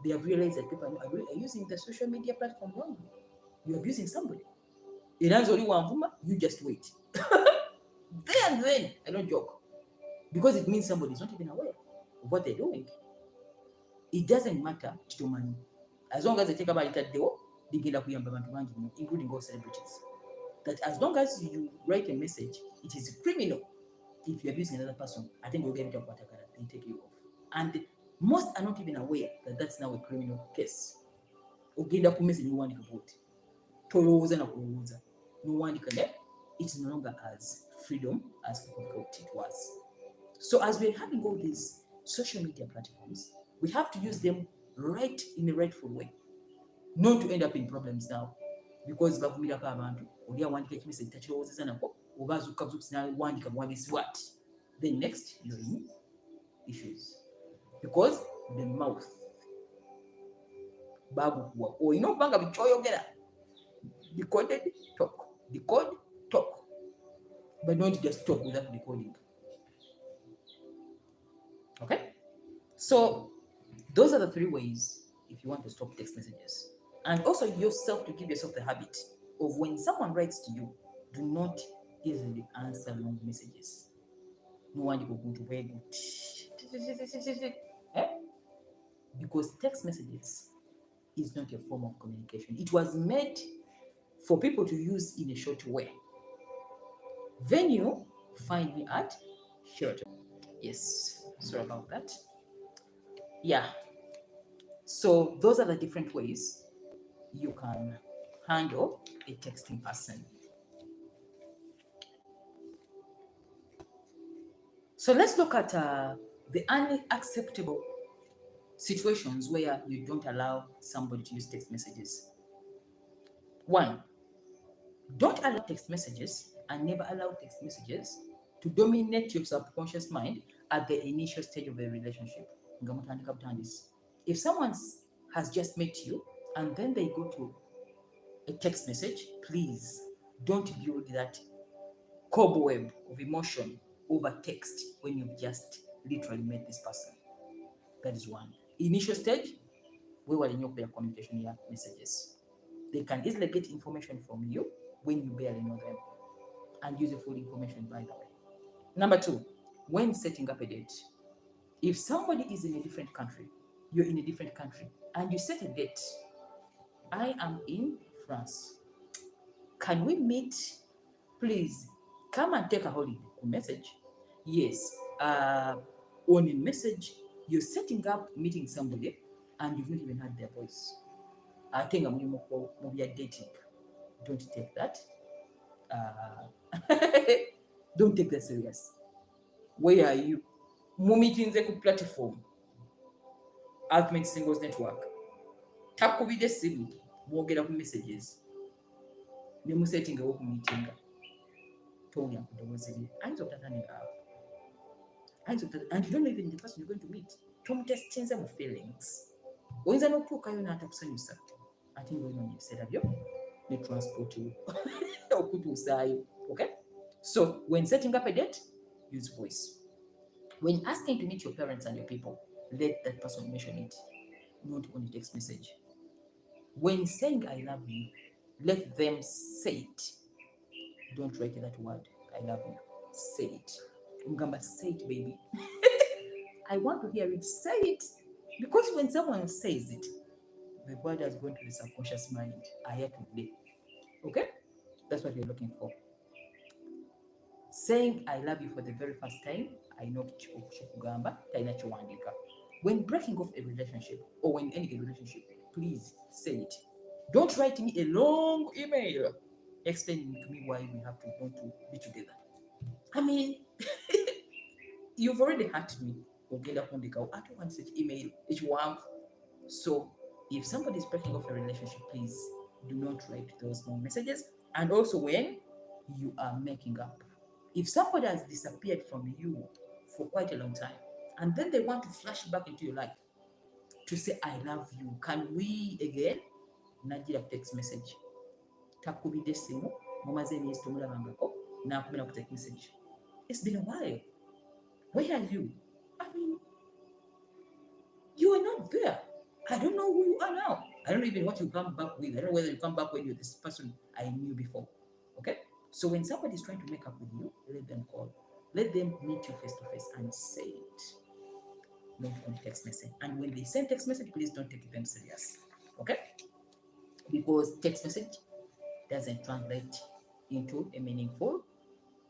They have realized that people are using the social media platform wrong. You're abusing somebody. It has only one woman, you just wait. Then, I don't joke. Because it means somebody is not even aware of what they're doing. It doesn't matter to money. As long as they take about it at the door, they get up here, including all celebrities. That as long as you write a message, it is criminal. If you're abusing another person, I think you'll get it up, they take you off. And most are not even aware that that's now a criminal case. Ogenda ku message nuwandika bwoti. Tolowooza na kulowooza. Nuwandika ne, it's no longer as freedom as people thought it was. So as we're having all these social media platforms, we have to use them right in the rightful way. Not to end up in problems now. Because bavumirako abantu, oli awandika ekimessage takirowoozeza nako, oba azuuka buzuukusi n'awandika buwandiisi bw'ati. Then next, you're in issues. Because the mouth bagukuwa olina okuba nga bukyoyogera decoded talk, decode talk, but don't just talk without decoding. Okay, so those are the 3 ways if you want to stop text messages. And also yourself, to give yourself the habit of when someone writes to you, do not easily answer long messages. No one will go to very good. Because text messages is not a form of communication. It was made for people to use in a short way. Venue, find me at Sheraton. Yes, sorry about that. Yeah. So those are the different ways you can handle a texting person. So let's look at the unacceptable situations where you don't allow somebody to use text messages. 1, don't allow text messages and never allow text messages to dominate your subconscious mind at the initial stage of a relationship. If someone has just met you and then they go to a text message, please don't build that cobweb of emotion over text when you've just literally met this person. That is one. Initial stage, we were in your communication here messages. They can easily get information from you when you barely know them and use the full information, by the way. Number two, when setting up a date, if somebody is in a different country, you're in a different country, and you set a date, I am in France. Can we meet? Please come and take a holiday. Message. Yes. On a message, you're setting up meeting somebody and you've not even heard their voice. I think I'm going to dating. Don't take that. Don't take that serious. Where are you? Mu meetings ku platform. Ultimate Singles Network. Takubide essimu mwogera ku messages. Ne mu setting wo ku meeting. Towulira ku ddoboozi lye. Ayinza obutatandika awo. And you don't know even the person you're going to meet. Tomutestinze mu feelings. Oyinza n'okutuukayo n'atakusanyusa. Ate ng'oyinonya ebiseera byo ne transport wo okutuusaayo. Okay? So when setting up a date, use voice. When asking to meet your parents and your people, let that person mention it, not on a text message. When saying I love you, let them say it. Don't write that word, I love you. Say it. Ungamba, say it, baby. I want to hear it. Say it. Because when someone says it, the word has gone to the subconscious mind. I have to live. Okay? That's what you're looking for. Saying I love you for the very first time, I know kugamba, taina chiwandika. When breaking off a relationship or when ending a relationship, please say it. Don't write me a long email explaining to me why we have to want to be together. I mean, you've already hurt me. I don't want such email. So if somebody is breaking off a relationship, please do not write those long messages. And also when you are making up. If somebody has disappeared from you for quite a long time, and then they want to flash back into your life to say, I love you, can we again? Najira text message. Takubide simu, mumaze emyezi tomulabangako, nakumira ku text message. It's been a while. Where are you? I mean, you are not there. I don't know who you are now. I don't know even what you come back with. I don't know whether you come back when you're this person I knew before. Okay? So when somebody is trying to make up with you, let them call. Let them meet you face to face and say it. Not on text message. And when they send text message, please don't take them serious. Okay? Because text message doesn't translate into a meaningful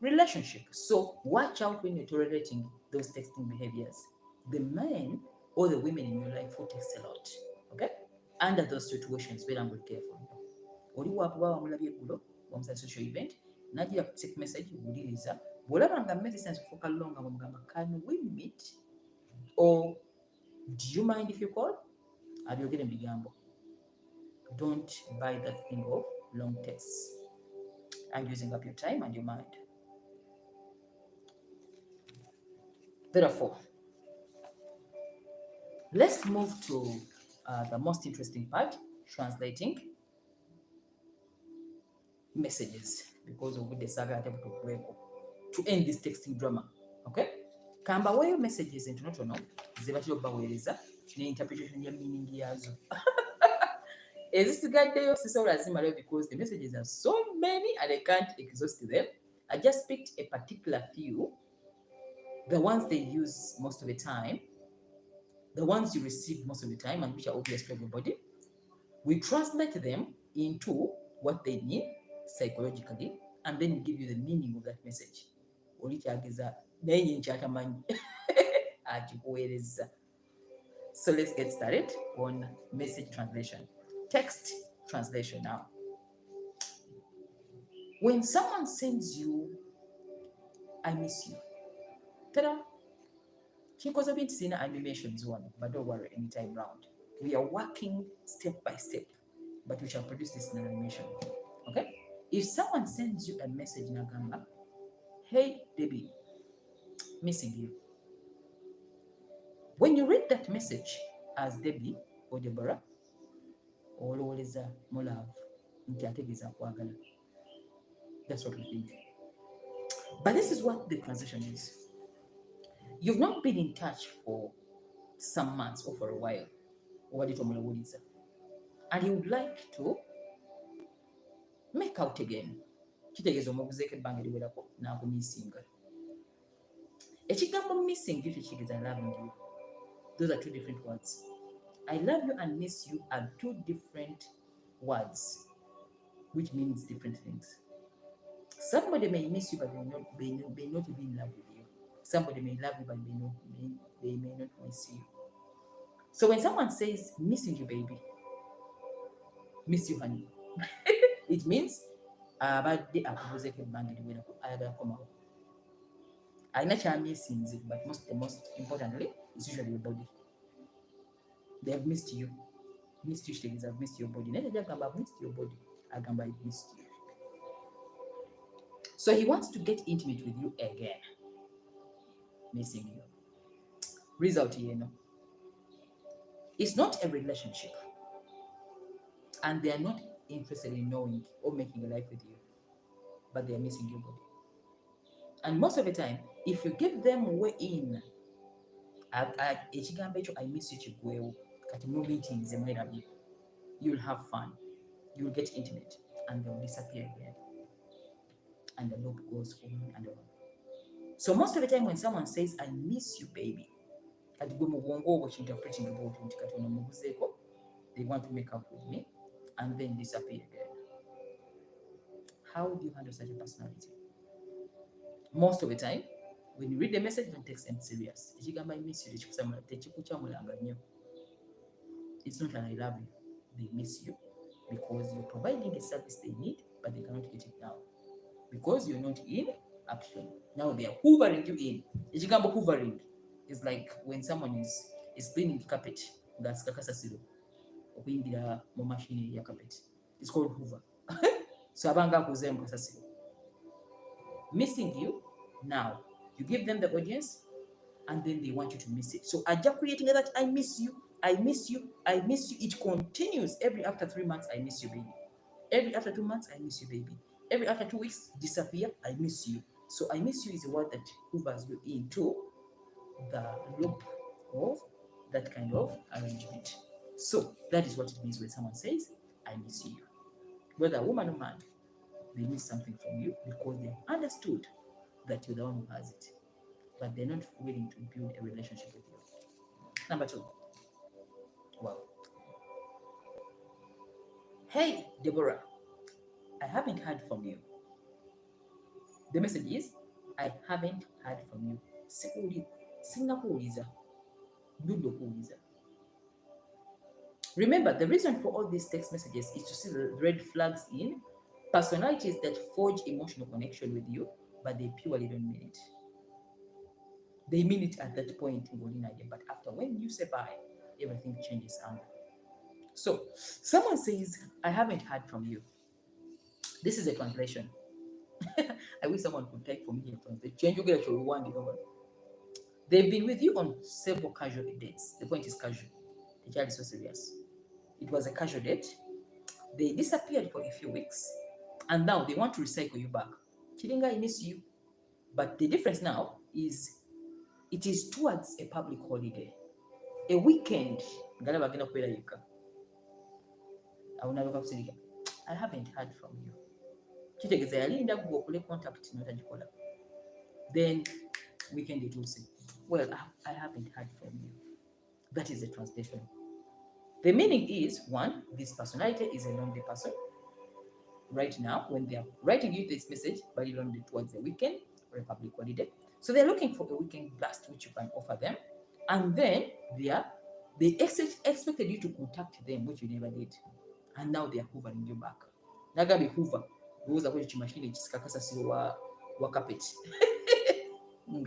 relationship. So watch out when you're tolerating those texting behaviors. The men or the women in your life who text a lot. Okay? Under those situations, be careful. Oli wakuba wamulabye eggulo wamusa social event nagira ku text message wuliriza bw'olaba nga message focal long nga mugamba can we meet or do you mind if you call abyogere mu bigambo. Don't buy that thing of long texts and using up your time and your mind. Therefore, let's move to the most interesting part, translating messages, because of the saga to end this texting drama. Okay? Kamba wayo messages into not no zibatyo baweereza ne interpretation ya meaning yazo. Ezisigaddeyo sisobola zimalayo because the messages are so many and I can't exhaust them. I just picked a particular few, the ones they use most of the time, the ones you receive most of the time and which are obvious to everybody. We translate them into what they mean psychologically, and then we give you the meaning of that message. So let's get started on message translation. Text translation now. When someone sends you, I miss you. Ta-da! Because been seen animations one, but don't worry, anytime round. We are working step by step, but we shall produce this in an animation. Okay? If someone sends you a message, Nagamba, hey Debbie, missing you. When you read that message as Debbie or Deborah, olowoleza mulaavu nti ategeeza kwagala. That's what we think. But this is what the transition is. You've not been in touch for some months or for a while, and you would like to make out again. Kitegeeza omuguzeeko ebbanga eriwerako n'akumisinga. Ekigambo missing you tekitegeeza I love you. Those are two different words. I love you and miss you are two different words, which means different things. Somebody may miss you, but may not be in love with you. Somebody may love you, but they may not miss you. So when someone says, missing you, baby, miss you, honey, it means abadde akubuzeeko ebbanga eriwerako ayagala komawo. Alina kyamyesinze, but most importantly, it's usually your body. They have missed you. Missed you kitegeeza I've missed your body. Naye tajagamba I've missed your body. Agamba I've missed you. So he wants to get intimate with you again. Missing you. Result here, it's not a relationship. And they are not interested in knowing or making a life with you. But they are missing your body. And most of the time, if you give them way in, ekigambo ekyo I miss you kigwewo kati mu meetings emwerabye, you'll have fun, you'll get intimate, and they'll disappear again. And the loop goes on and on. So most of the time when someone says I miss you, baby, kati gwe mu bwongo obwo kinterpreting about nti kati ono mubuzeeko, they want to make up with me and then disappear again. How do you handle such a personality? Most of the time, when you read the message, don't take them serious. Ekigamba I miss you tekikukyamulanga nnyo. It's not an I love you. They miss you because you're providing a service they need, but they cannot get it now because you're not in action. Now they are hoovering you in. Ekigambo hoovering is like when someone is cleaning the carpet. That's kakasasiro. Okuyingira mu machine ya carpet. It's called hoover. So abanga akuze mu kasasiro. Missing you now. You give them the audience and then they want you to miss it. So Aja creating that I miss you, I miss you, I miss you. It continues every after 3 months, I miss you, baby. Every after 2 months, I miss you, baby. Every after 2 weeks, disappear, I miss you. So I miss you is a word that hoovers you into the loop of that kind of arrangement. So that is what it means when someone says, I miss you. Whether a woman or man, they miss something from you because they have understood that you're the one who has it, but they're not willing to build a relationship with you. Number 2. Wow. Hey, Deborah, I haven't heard from you. The message is, I haven't heard from you. Remember, the reason for all these text messages is to see the red flags in personalities that forge emotional connection with you, but they purely don't mean it. They mean it at that point, but after when you say bye, everything changes. So, someone says, I haven't heard from you. This is a translation. I wish someone could type for me a translation. They've been with you on several casual dates. The point is casual. The child is so serious. It was a casual date. They disappeared for a few weeks, and now they want to recycle you back. Chiringa, I miss you. But the difference now is it is towards a public holiday. A weekend. I haven't heard from you. Then weekend it will say, well, I haven't heard from you. That is the translation. The meaning is, one, this personality is a lonely person. Right now, when they are writing you this message, very lonely towards the weekend or a public holiday. So they're looking for a weekend blast which you can offer them. And then they expected you to contact them, which you never did. And now they are hoovering you back. Nagabi hoover. Those are which machine wa carpet. Meaning.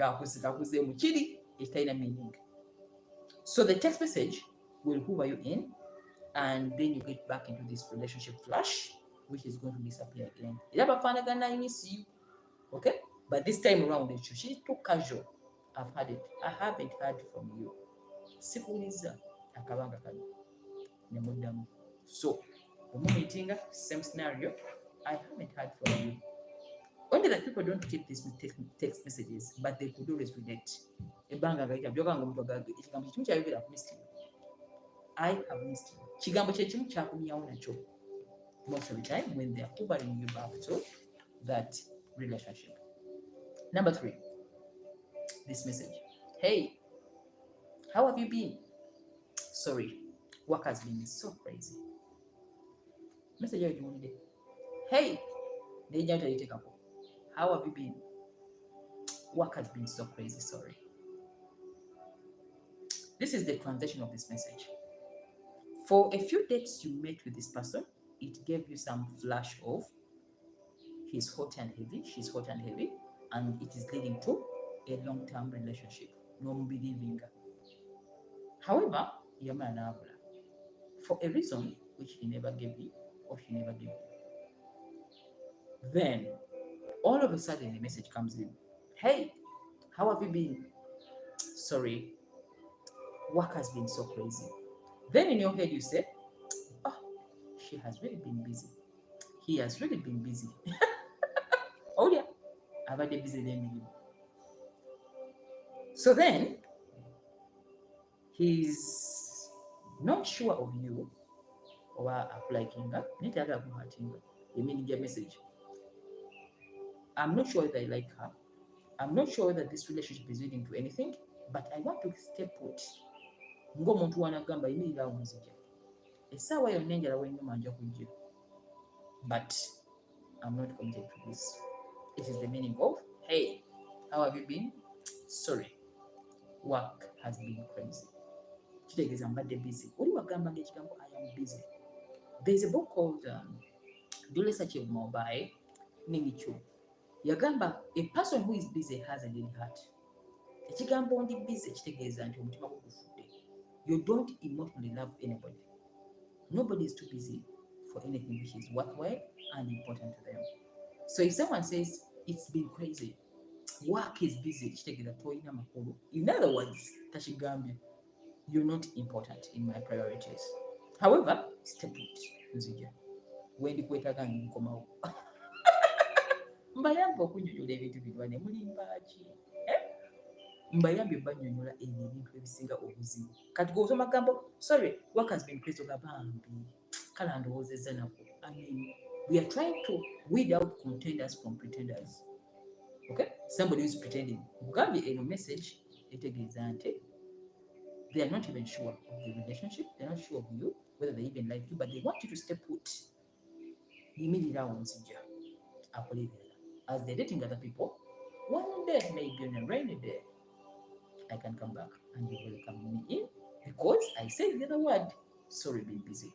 So the text message will hoover you in, and then you get back into this relationship flash, which is going to disappear again. I miss you. Okay? But this time around, she's too casual. I haven't heard from you. Sikuwuliza akabanga kano ne muddamu. So omumitinga same scenario, I haven't heard from you. Only that people don't keep these text messages, but they could always relate. Ebbanga nga liyita nga omuntu agamba ekigambo kimu kyayogera ku missed you. I have missed you. Kigambo kye kimu kyakumyawo nakyo most of the time when they are hovering you back to that relationship. Number 3, this message. Hey, how have you been? Sorry, work has been so crazy. Message yayo giwulidde. Hey, nejja taliteekako. How have you been? Work has been so crazy, sorry. This is the translation of this message. For a few dates you met with this person, it gave you some flash of he's hot and heavy, she's hot and heavy, and it is leading to a long-term relationship. No believing. However, yamala n'abula for a reason which he never gave you or she never gave you. Then, all of a sudden, a message comes in. Hey, how have you been? Sorry, work has been so crazy. Then in your head you say, oh, she has really been busy. He has really been busy. Oh yeah, I've had a busy day. So then, he's not sure of you or liking her. The meaning your message. I'm not sure whether I like her. I'm not sure whether this relationship is leading to anything, but I want to stay put. Ng'omuntu wanagamba yimirira awo nzija. Essaawa yonna enjala w'ennyuma nja kujja. But I'm not committed to this. It is the meaning of, hey, how have you been? Sorry, work has been crazy. Kitegeeza mbadde busy. Oli wagambanga ekigambo I am busy. There's a book called Do Research of Mobile, Nimichu. Yagamba, a person who is busy has a dead heart. Ekigambo ndi busy kitegeeza nti omutima gwo gufudde. You don't emotionally love anybody. Nobody is too busy for anything which is worthwhile and important to them. So if someone says it's been crazy, work is busy, kitegeeza toyina makulu. In other words, tashigambye, you're not important in my priorities. However, stay put, nzija. Wendi kwetaaga nkomawo. Mbayambe okunnyonnyola ebintu birwa ne mulimbaki. Mbayambe bannyonnyola ebintu ebisinga obuzibu. Kati g'osoma magambo, sorry, work has been crazy bambi. Kala ndowoozezza nako. I mean, we are trying to weed out contenders from pretenders. Okay? Somebody is pretending. Mugambye eno message etegeeza nti they are not even sure of the relationship, they are not sure of you, whether they even like you, but they want you to stay put. Yimirira awo nzija. Akole ebirala. As they're dating other people, one day, maybe on a rainy day, I can come back and you welcome me in because I said the other word, sorry, being busy.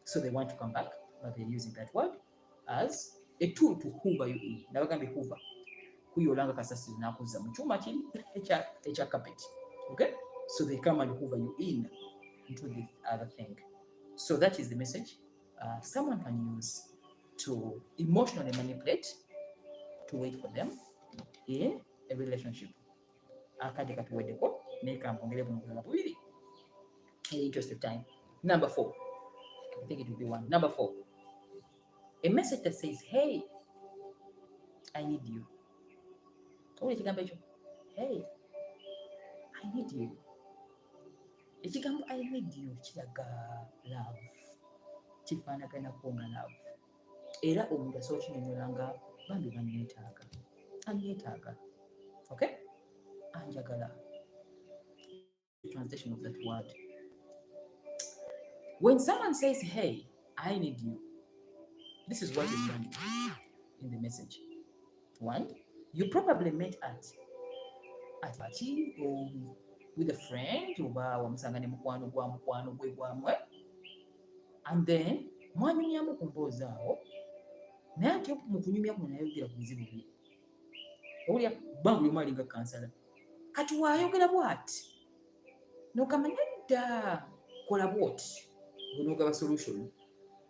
So they want to come back, but they're using that word as a tool to hoover you in. Now we're going to be hoover. Kuyolanga kasasi nakuzza mu kyuma kiri ekya carpet. Okay? So they come and hoover you in into the other thing. So that is the message someone can use to emotionally manipulate, to wait for them in a relationship. Akadde katuweddeko nekampongereko omulala bubiri in the interest of time. Number 4. I think it will be 1. Number 4. A message that says, hey, I need you. Owulira ekigambo ekyo? Hey, I need you. Ekigambo I need you kiraga love. Kifaanaganako nga love. Era omuntu asobola okinyonnyola nga bambi banneetaaga. Anneetaaga. Okay? Anjagala. The translation of that word. When someone says, hey, I need you, this is what is done in the message. 1, you probably met at a party or with a friend, and then mwanyumyamu ku mboozi awo naye ate mu kunyumya kuno nayogera ku bizibu bye. Owulira bbanga lumu alinga kansala. Kati waayogera bw'ati n'ogamba nedda kola bw'oti n'ogaba solution.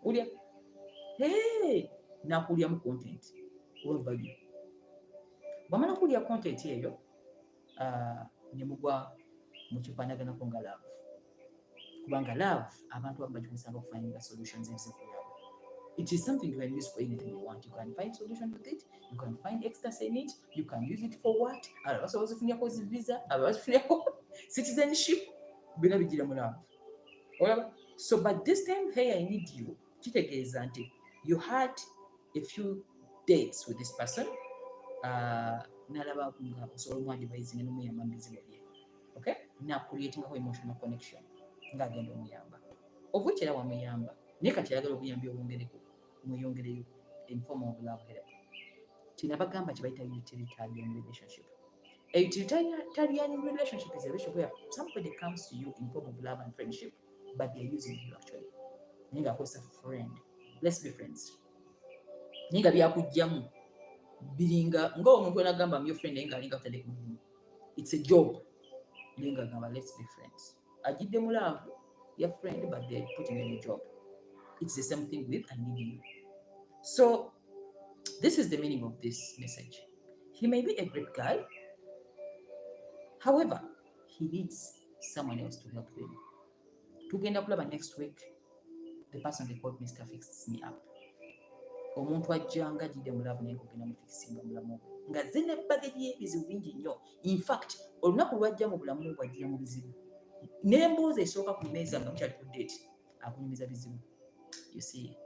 Owulira n'akuulyamu content oba value. Bw'amala kuulya content eyo ne mugwa mu kifaanaganako nga love, kubanga love abantu abamu bagikozesanga okufindinga solutions ebizibu byabwe. It is something you can use for anything you want. You can find solution with it. You can find ecstasy in it. You can use it for what? Abasobola okufunirako zi visa, abafunirako citizenship, byonna bigira mu love. Olaba? So but this time, hey, I need you. Kitegeeza nti you had a few dates with this person. Nalaba nga osobola omwadvising n'omuyamba mu bizibu bye. Okay? Creatingako emotional connection ng'agenda omuyamba. Of which era wamuyamba. Naye kati ayagala obuyambi mweyongereyo in form of love help. Kino abagamba kye bayita utilitarian relationship. A utilitarian relationship is a relationship where somebody comes to you in form of love and friendship, but they're using you actually. Naye nga akozesa friend. Let's be friends. Naye nga byakugjamu biringa ng'omuntu enagamba I'm your friend naye nga alinga atadde ku mulimu. It's a job. Naye nga agamba let's be friends. Agidde mu love, your friend, but they're putting in a job. It's the same thing with I need you. So this is the meaning of this message. He may be a great guy. However, he needs someone else to help him. Tugenda kulaba next week, the person they called Mr. Fixes Me Up. Omuntu ajjanga jide mu love naye kugenda mu fixinga mulamu nga zine baggage y'ebizibu bingi nnyo. In fact, olunaku lwajja mu bulamu bwajjira mu bizibu. N'emboozi esooka ku mmeeza nga mukyali ku date akunyumiza bizibu. You see,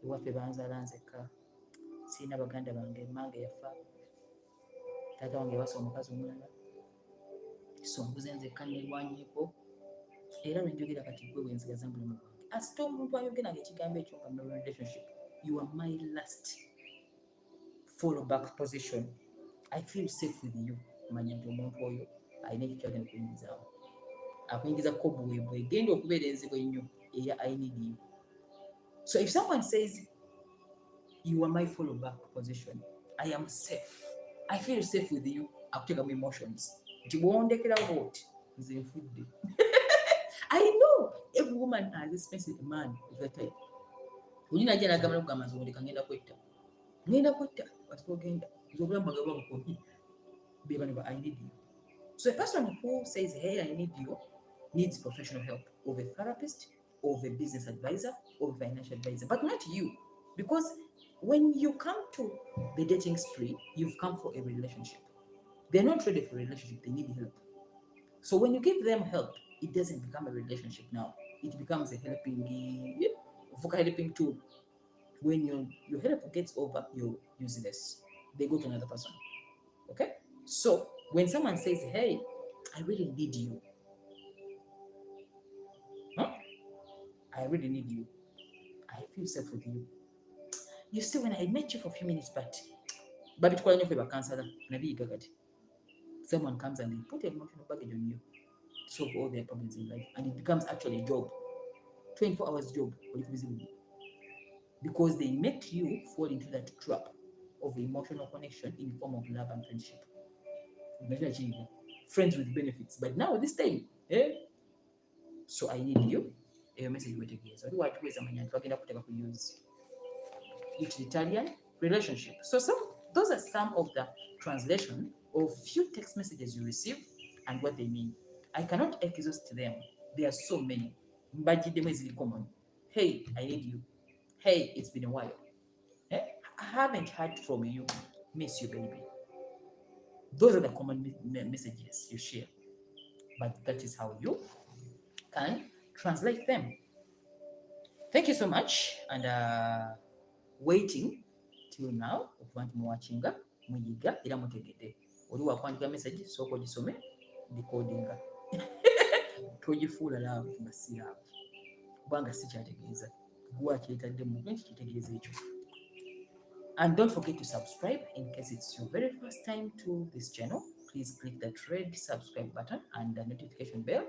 ewaffe banzaala nzekka, sirina baganda bange, mmange yafa, taata wange yawasa omukazi omulala, so mbuze nzekka nerwanyeeko, era lwe njogera kati gwe bwe nzigaza mu bulamu bwange. Asite omuntu ayogeranga ekigambo ekyo nga mu relationship, you are my last fallback position. I feel safe with you. Manya nti omuntu oyo alina ekyo kyagenda okuyingizaawo. Akuyingizako buweebwe, egenda okubeera enzibu ennyo eya I need you. So if someone says, you are my fallback position, I am safe, I feel safe with you, I'll take up emotions. I know every woman has experienced a man of that type. Ulina jana gama kugamba nzondeka ngenda kwetta. Basogenda. Zobulamba gaba bukopi. Beba ne I need you. So a person who says, hey, I need you, needs professional help of a therapist, of a business advisor, or a financial advisor, but not you. Because when you come to the dating spree, you've come for a relationship. They're not ready for a relationship, they need help. So when you give them help, it doesn't become a relationship now. It becomes a helping tool. When your help gets over, you're useless. They go to another person. Okay? So when someone says, hey, I really need you. I really need you. I feel safe with you. You see, when I met you for a few minutes, but someone comes and they put an emotional baggage on you to solve all their problems in life, and it becomes actually a job, 24 hours job, because they make you fall into that trap of emotional connection in the form of love and friendship. Friends with benefits, but now this time, so I need you. A message with again. So do I do something? Talking about to use utilitarian relationship. So those are some of the translation of few text messages you receive and what they mean. I cannot exhaust them. There are so many. But is common. Hey, I need you. Hey, it's been a while. I haven't heard from you. Miss you, baby. Those are the common messages you share. But that is how you can translate them. Thank you so much, and waiting till now okuba nti muwachinga muyiga era mutegedde. Oli wakwandika message sooka ogisome decodinga togifuula laavu nga si laavu kubanga si kyategeeza gwakyetadde mu nti kitegeeza ekyo. And don't forget to subscribe in case it's your very first time to this channel. Please click that red subscribe button and the notification bell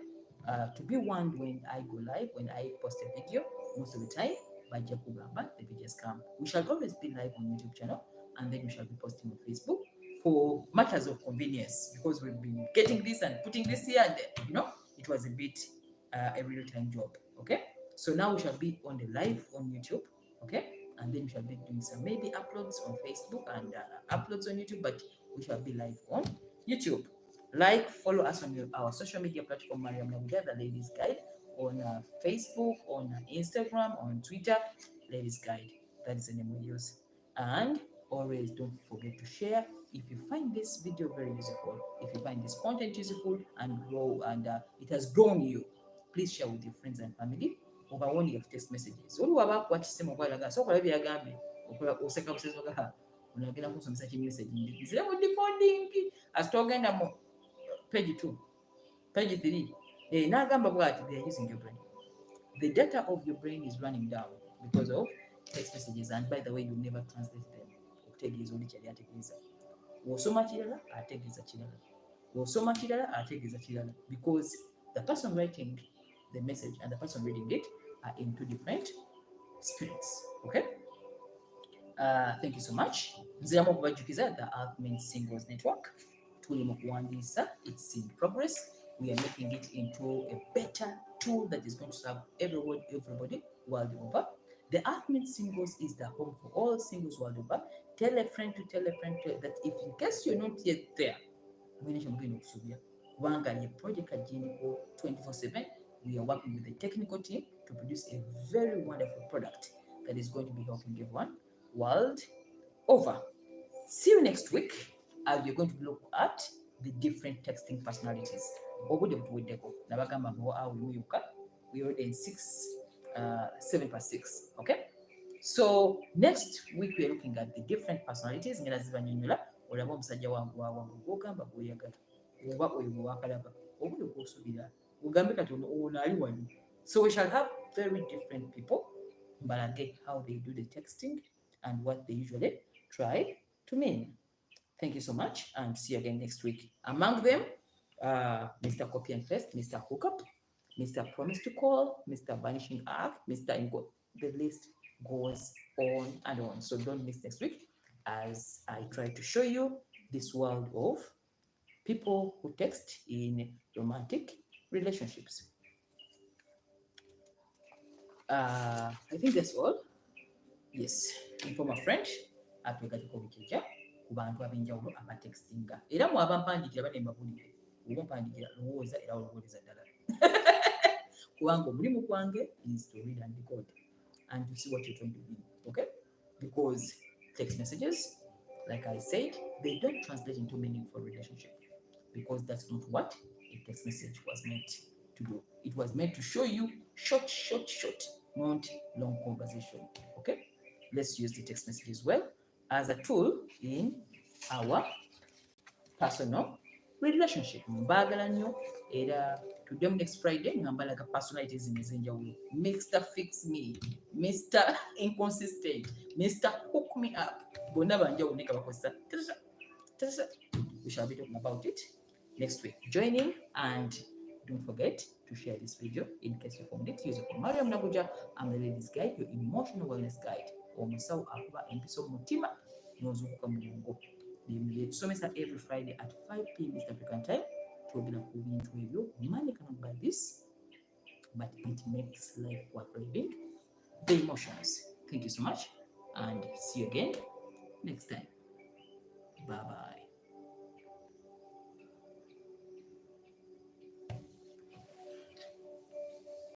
to be warned when I go live, when I post a video. Most of the time, by Jakugamba, the videos come. We shall always be live on YouTube channel, and then we shall be posting on Facebook for matters of convenience, because we've been getting this and putting this here and there. It was a bit a real-time job. Okay, so now we shall be on the live on YouTube. Okay, and then we shall be doing some maybe uploads on Facebook and uploads on YouTube, but we shall be live on YouTube. Like, follow us on our social media platform, Mariam Nabuja, the Ladies Guide, on Facebook, on Instagram, on Twitter, Ladies Guide. That is the name we use. And always don't forget to share. If you find this video very useful, if you find this content useful and grow and it has grown you, please share with your friends and family. Obawondi of text messages. Oli waba kwakisema okwalaga so kola byagambe okola oseka busezo ga unagenda kusomesa ki message ndi. Zile mu decoding asitogenda mu page 2, page 3. N'agamba bwati they are using your brain. The data of your brain is running down because of text messages, and by the way, you never translate them. Okutegeeza oli kyali ategeeza. W'osoma kirala ategeeza kirala. W'osoma kirala ategeeza kirala, because the person writing the message and the person reading it are in two different spirits. Okay? Thank you so much. Nziramu okubajjukiza the Altman Singles Network. Tuli mu kuwandiisa, it's in progress. We are making it into a better tool that is going to serve everybody world over. The Altman Singles is the home for all singles world over. Tell a friend to tell a friend that if in case you're not yet there, kubanga ye project agindiko 24/7. We are working with the technical team to produce a very wonderful product that is going to be helping everyone world over. See you next week as we're going to look at the different texting personalities. We already in 7/6. Okay? So next week we are looking at the different personalities. So we shall have very different people, but again, how they do the texting and what they usually try to mean. Thank you so much, and see you again next week. Among them, Mr. Copy and Paste, Mr. Hookup, Mr. Promise to Call, Mr. Vanishing Arc, Mr. Ingo. The list goes on and on. So don't miss next week as I try to show you this world of people who text in romantic relationships. I think that's all. Yes, inform a friend atwegateko bukijja ku bantu ab'enjawulo abatextinga. Era mwaba mpandiikira bane mbabulire. Oba mpandikira lowooza era olowooleza ddala. Kubanga omulimu gwange is to read and decode and to see what you're trying to do. Okay? Because text messages, like I said, they don't translate into meaningful relationship. Because that's not what a text message was meant to do. It was meant to show you short, not long conversation. Okay? Let's use the text messages well as a tool in our personal relationship. Mbagala nnyo era today next Friday ngamba like personalities ez'enjawulo. Mr. Fix Me, Mr. Inconsistent, Mr. Hook Me Up. Bonna banjawulo ne kabakozesa. We shall be talking about it next week. Join in and don't forget to share this video in case you found it useful. Mariam Nabuja, I'm the Ladies Guide, your emotional wellness guide. Omusawo akuba empisa omutima n'ozuukuka mu bwongo. Tusomesa every Friday at 5 p.m. East African time. Twogera ku bintu ebyo. Money cannot buy this, but it makes life worth living. The emotions. Thank you so much and see you again next time. Bye-bye.